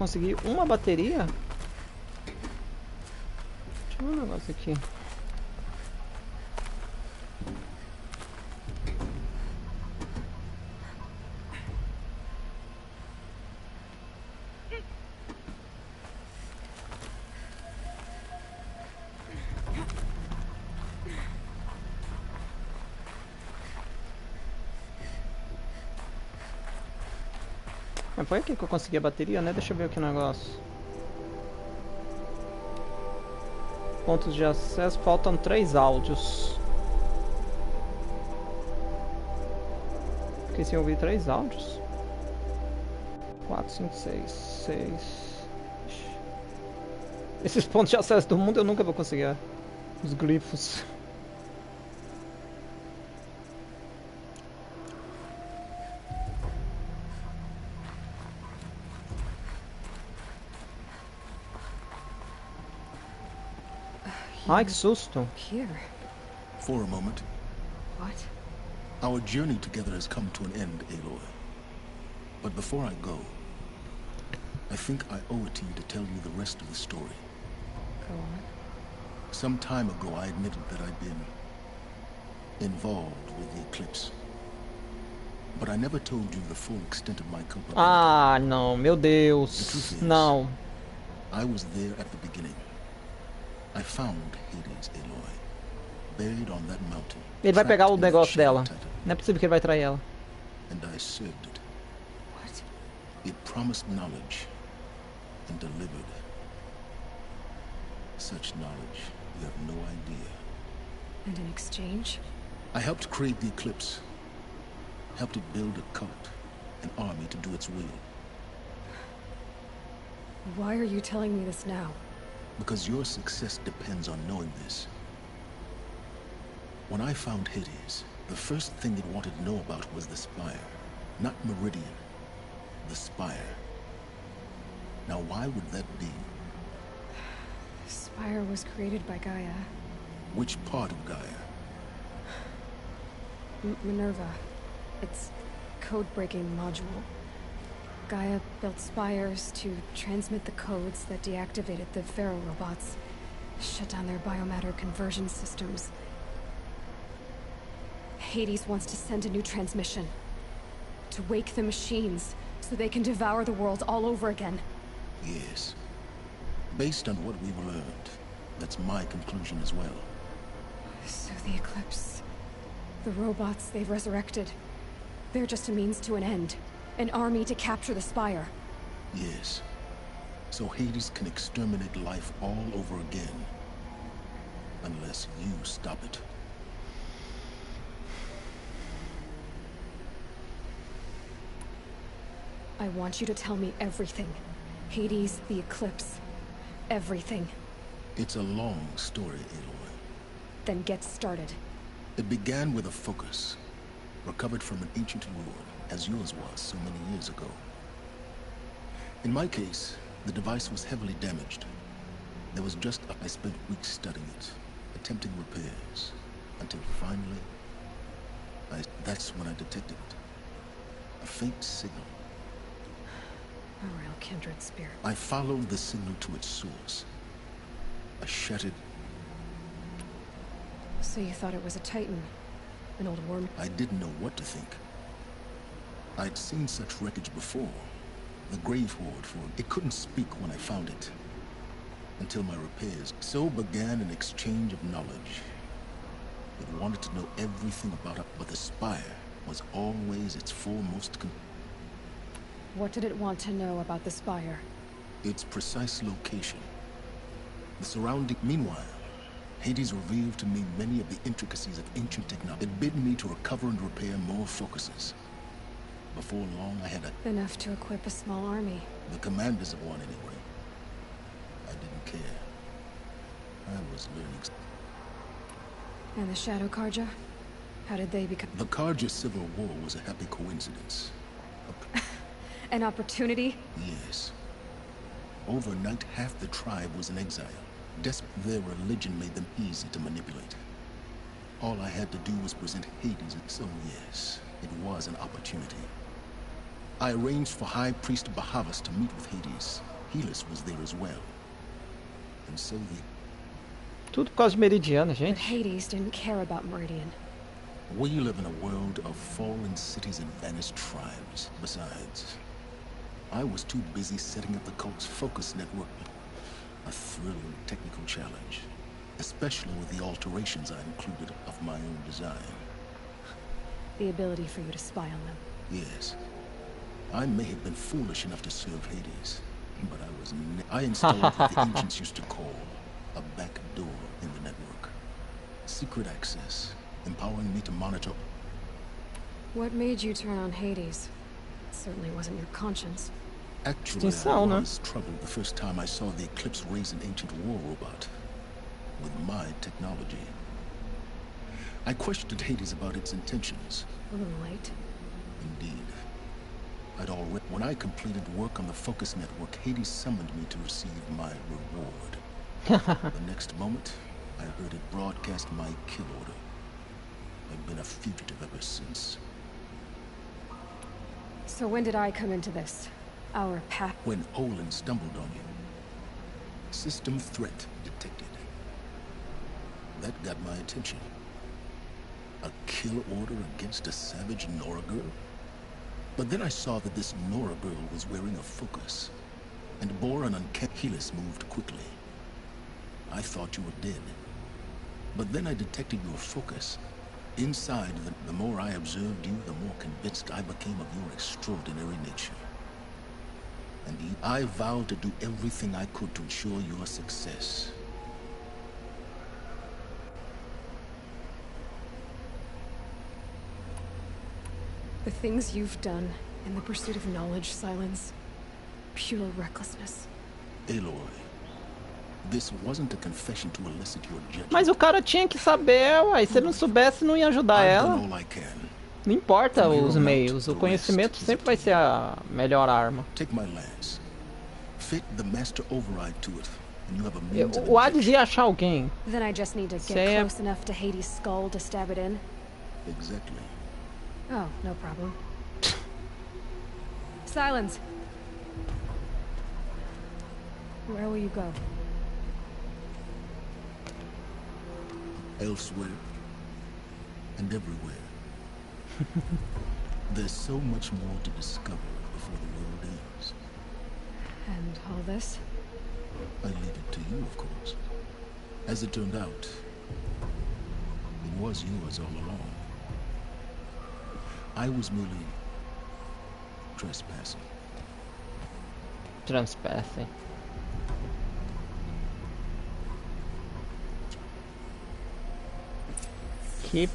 conseguir uma bateria? Deixa eu ver um negócio aqui. Foi aqui que eu consegui a bateria, né? Deixa eu ver aqui o negócio. Pontos de acesso, faltam 3 áudios. Fiquei sem ouvir 3 áudios. 4, 5, 6. Esses pontos de acesso do mundo eu nunca vou conseguir. Os glifos. Ai, que susto. Here. For a moment. What? Our journey together has come to an end, Aloy. But before I go, I think I owe it to you to tell you the rest of the story. Go on. Some time ago, I admitted that I'd been involved with the eclipse. But I never told you the full extent of my culpability. Ah, não, meu Deus. Não. I was there at the beginning. I found Hades, Aloy, buried on that mountain. Ele vai pegar o negócio dela. Não é possível que ele vai trair ela. And I served it. What? It promised knowledge and delivered such knowledge you have no idea. And in exchange? I helped create the eclipse. Helped it build a cult, an army to do its will. Why are you telling me this now? Because your success depends on knowing this. When I found Hades, the first thing it wanted to know about was the Spire. Not Meridian. The Spire. Now why would that be? The Spire was created by Gaia. Which part of Gaia? Minerva. Its code-breaking module. Gaia built spires to transmit the codes that deactivated the Pharaoh robots, shut down their biomatter conversion systems. Hades wants to send a new transmission. To wake the machines, so they can devour the world all over again. Yes. Based on what we've learned, that's my conclusion as well. So the Eclipse... the robots they've resurrected... they're just a means to an end. An army to capture the Spire. Yes. So Hades can exterminate life all over again. Unless you stop it. I want you to tell me everything. Hades, the Eclipse. Everything. It's a long story, Aloy. Then get started. It began with a focus. Recovered from an ancient ruin, as yours was so many years ago. In my case, the device was heavily damaged. There was just... I spent weeks studying it, attempting repairs, until finally... that's when I detected it. A faint signal. A real kindred spirit. I followed the signal to its source. A shattered... So you thought it was a Titan? An old worm? I didn't know what to think. I'd seen such wreckage before. The grave hoard for it. It couldn't speak when I found it. Until my repairs. So began an exchange of knowledge. It wanted to know everything about it, but the Spire was always its foremost What did it want to know about the Spire? Its precise location. The surrounding... Meanwhile, Hades revealed to me many of the intricacies of ancient technology. It bid me to recover and repair more focuses. Before long, I had enough to equip a small army. The commanders of one, anyway. I didn't care. I was learning... And the Shadow Karja? How did they become... The Karja Civil War was a happy coincidence. An opportunity? Yes. Overnight, half the tribe was in exile. Their religion made them easy to manipulate. All I had to do was present Hades, so yes, it was an opportunity. I arranged for High Priest Bahavas to meet with Hades, Helis was there as well. And so the... Tudo por causa de Meridiana, But gente. Hades didn't care about Meridian. We live in a world of fallen cities and vanished tribes. Besides, I was too busy setting up the cult's focus network. A thrilling technical challenge, especially with the alterations I included of my own design. The ability for you to spy on them. Yes. I may have been foolish enough to serve Hades, but I installed what the ancients used to call a back door in the network. Secret access, empowering me to monitor... What made you turn on Hades? It certainly wasn't your conscience. Actually, I was troubled the first time I saw the Eclipse raise an ancient war robot with my technology. I questioned Hades about its intentions. A little late. Indeed. When I completed work on the Focus Network, Hades summoned me to receive my reward. The next moment, I heard it broadcast my kill order. I've been a fugitive ever since. So when did I come into this? Our path? When Olin stumbled on you. System threat detected. That got my attention. A kill order against a savage Nora girl? But then I saw that this Nora girl was wearing a focus, and bore an uncanny... Helis moved quickly. I thought you were dead. But then I detected your focus. Inside, the more I observed you, the more convinced I became of your extraordinary nature. And I vowed to do everything I could to ensure your success. The things you've done in the pursuit of knowledge, Silence. Pure recklessness. Aloy, this wasn't a confession to elicit your judgment. Mas o cara tinha que saber, uai. Se ele não soubesse, não ia ajudar ela. Não importa os meios, o conhecimento sempre vai ser a melhor arma. Take my lance. Fit the master override to it, and you have a means of O Hades ia achar alguém. Then I just need to get close enough to Hades' skull to stab it in. Exactly. Oh, no problem. Silence. Where will you go? Elsewhere. And everywhere. There's so much more to discover before the world ends. And all this? I leave it to you, of course. As it turned out, it was yours all along. I was merely trespassing. Trespassing. Que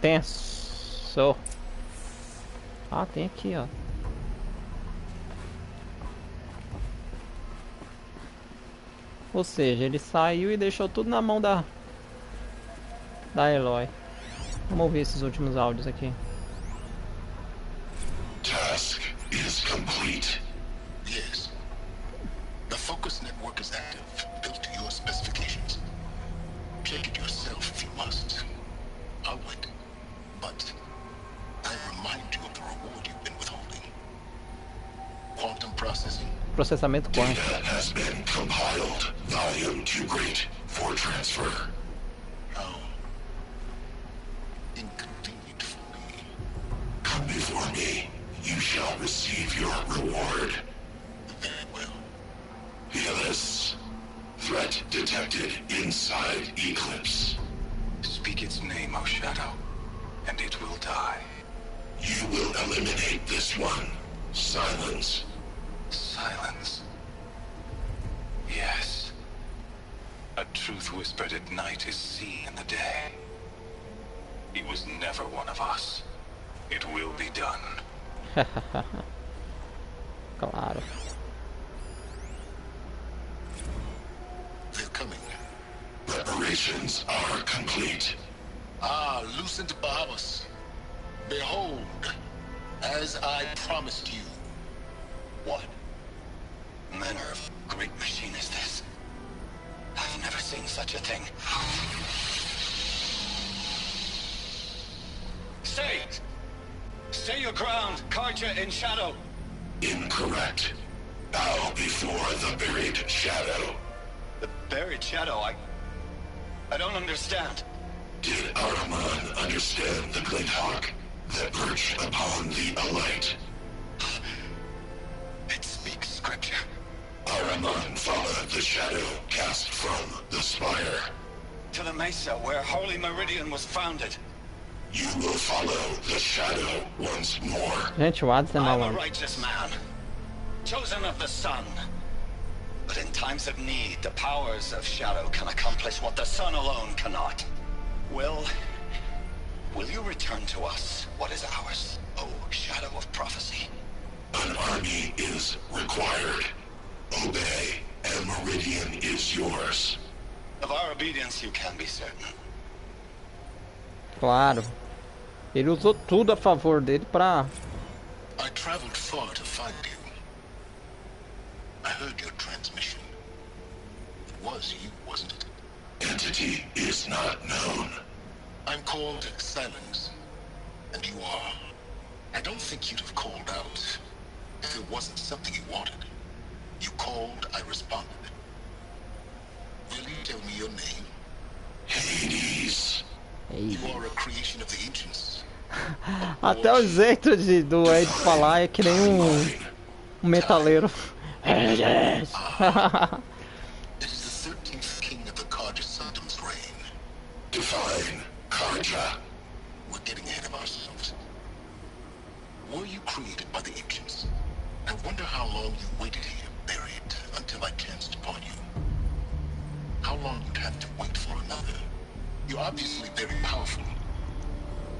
tenso. Ah, tem aqui, ó. Ou seja, ele saiu e deixou tudo na mão da Aloy. Vamos ouvir esses últimos áudios aqui. Task is complete. Yes. The focus network is active, built to your specifications. Check it yourself if you must. I'll wait. But I remind you of the reward you've been withholding. Quantum processing. Processamento quântico. Data has been compiled. Volume too great for transfer. How inconvenient for me. Come before me. You shall receive your reward. Very well. Helis. Threat detected inside Eclipse. Speak its name, O Shadow, and it will die. You will eliminate this one. Silence. Silence. Yes. A truth whispered at night is seen in the day. He was never one of us. It will be done. Claro. They're coming. Preparations are complete. Ah, Lucent Bahamas. Behold, as I promised you. What? Manner of great machine is this? I've never seen such a thing. Stay! Stay your ground, Karja in shadow! Incorrect. Bow before the buried shadow. The buried shadow? I don't understand. Did Ahriman understand the glint hawk that perched upon the alight? It speaks scripture. Ahriman followed the shadow cast from the spire. To the mesa where Holy Meridian was founded. You will follow the shadow once more. Gente, o Hades é I'm a malandro. righteous man, chosen of the sun. But in times of need, the powers of shadow can accomplish what the sun alone cannot. Will you return to us what is ours, O shadow of prophecy? An army is required. Obey, and Meridian is yours. Of our obedience you can be certain. Claro. Ele usou tudo a favor dele pra... I traveled far to find you. I heard your transmission. It was you, wasn't it? Entity is not known. I'm called Silence, and you are. I don't think you'd have called out if it wasn't something you wanted. You called, I responded. Will you tell me your name? Hades. You are a creation of the ancients. Até o jeito do Ed falar é que nem um metaleiro. It is the 13th king of the Karja Sanctum's reign. Divine Karja. We're getting ahead of ourselves. Were you created by the ancients? I wonder how long you waited here, buried, until I chanced upon you. How long you'd have to wait for another. You're obviously very powerful,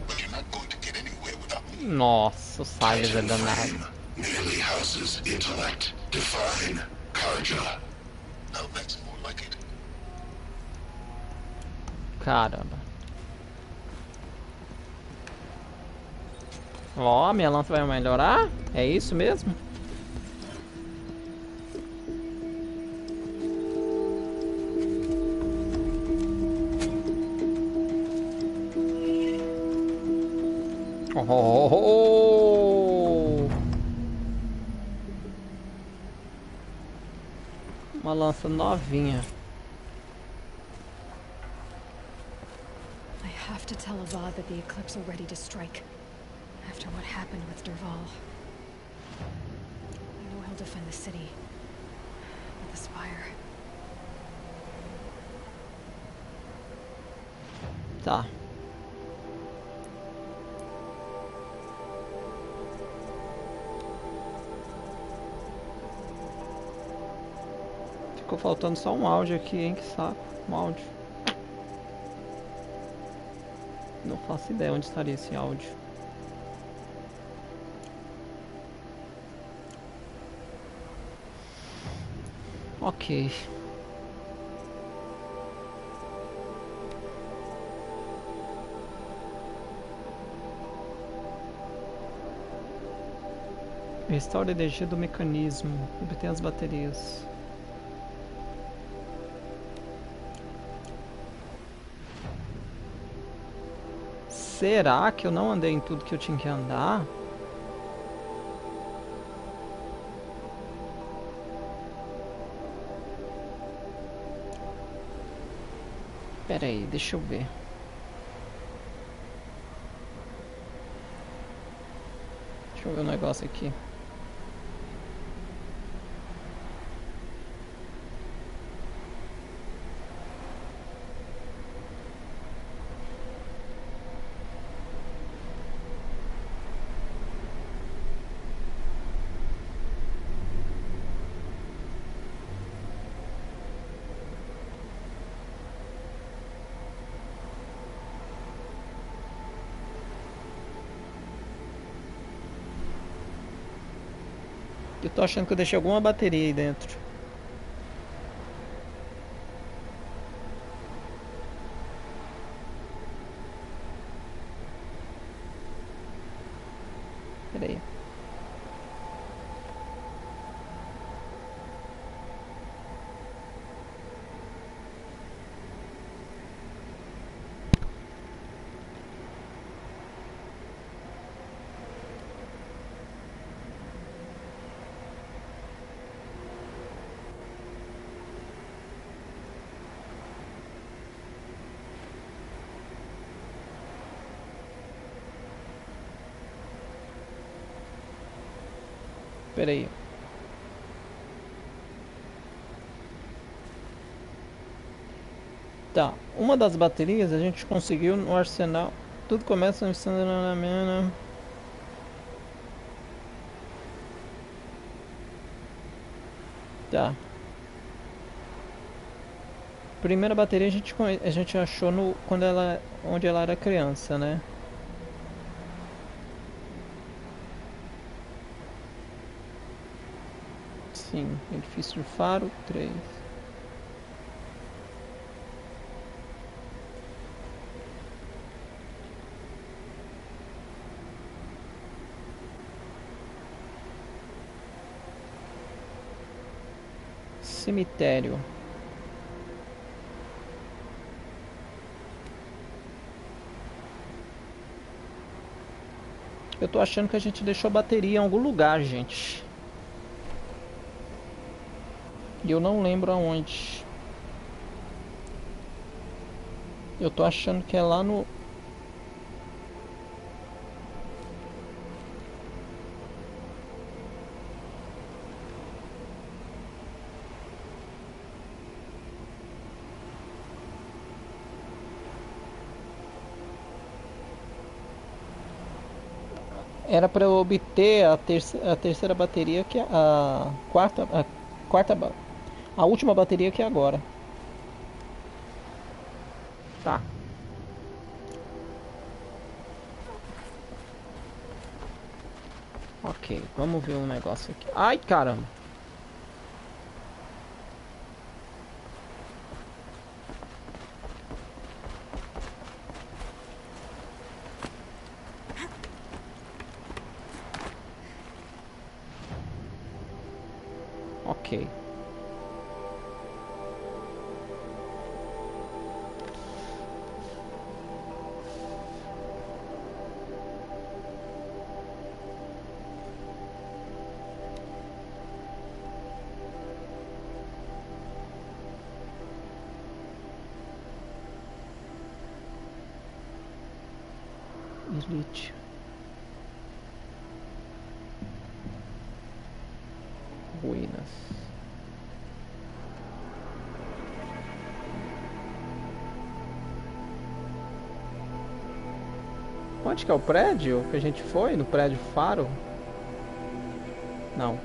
but you're not going to get anywhere without me. Nossa, o Silas é danado. Merely houses intellect. Define Karja. Now that's more like it. Caramba. Ó, minha lança vai melhorar? É isso mesmo? Oh! Uma lança novinha. I have to tell Avad that the Eclipse are ready to strike. After what happened with Derval. I know he'll defend the city. With the Spire. Tá. Ficou faltando só um áudio aqui, hein? Que saco. Um áudio. Não faço ideia onde estaria esse áudio. Ok. Restaura a energia do mecanismo. Obtém as baterias. Será que eu não andei em tudo que eu tinha que andar? Pera aí, deixa eu ver. Deixa eu ver um negócio aqui. Eu tô achando que eu deixei alguma bateria aí dentro. Pera aí. Espera aí. Tá, uma das baterias a gente conseguiu no arsenal. Tudo começa no instantaneamente. Tá. Primeira bateria a gente achou no onde ela era criança, né? Sim, edifício do faro 3. Cemitério. Eu tô achando que a gente deixou a bateria em algum lugar, gente. E eu não lembro aonde. Eu tô achando que é lá no... Era para eu obter a terceira bateria, que é a última bateria, que é agora. Tá. Ok, vamos ver um negócio aqui. Ai, caramba. Ok. Elite. Ruínas. Onde que é o prédio que a gente foi? No prédio Faro? Não.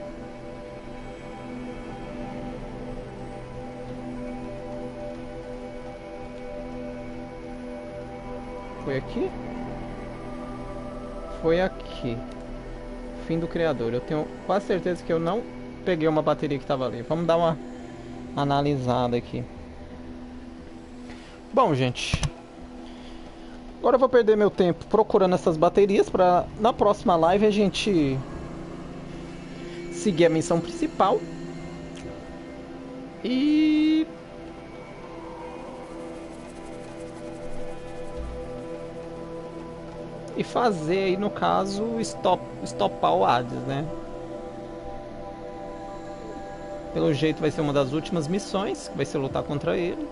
Foi aqui? Foi aqui. Fim do criador. Eu tenho quase certeza que eu não peguei uma bateria que estava ali. Vamos dar uma analisada aqui. Bom, gente, agora eu vou perder meu tempo procurando essas baterias para na próxima live a gente seguir a missão principal e fazer aí, no caso, estopar o Hades, né? Pelo jeito vai ser uma das últimas missões, que vai ser lutar contra ele.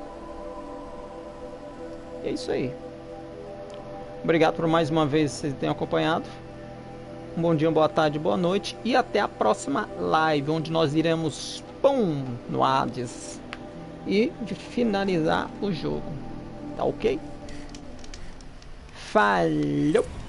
E é isso aí. Obrigado por mais uma vez vocês terem acompanhado. Um bom dia, boa tarde, boa noite. E até a próxima live, onde nós iremos no Hades e finalizar o jogo. Tá ok? Falou!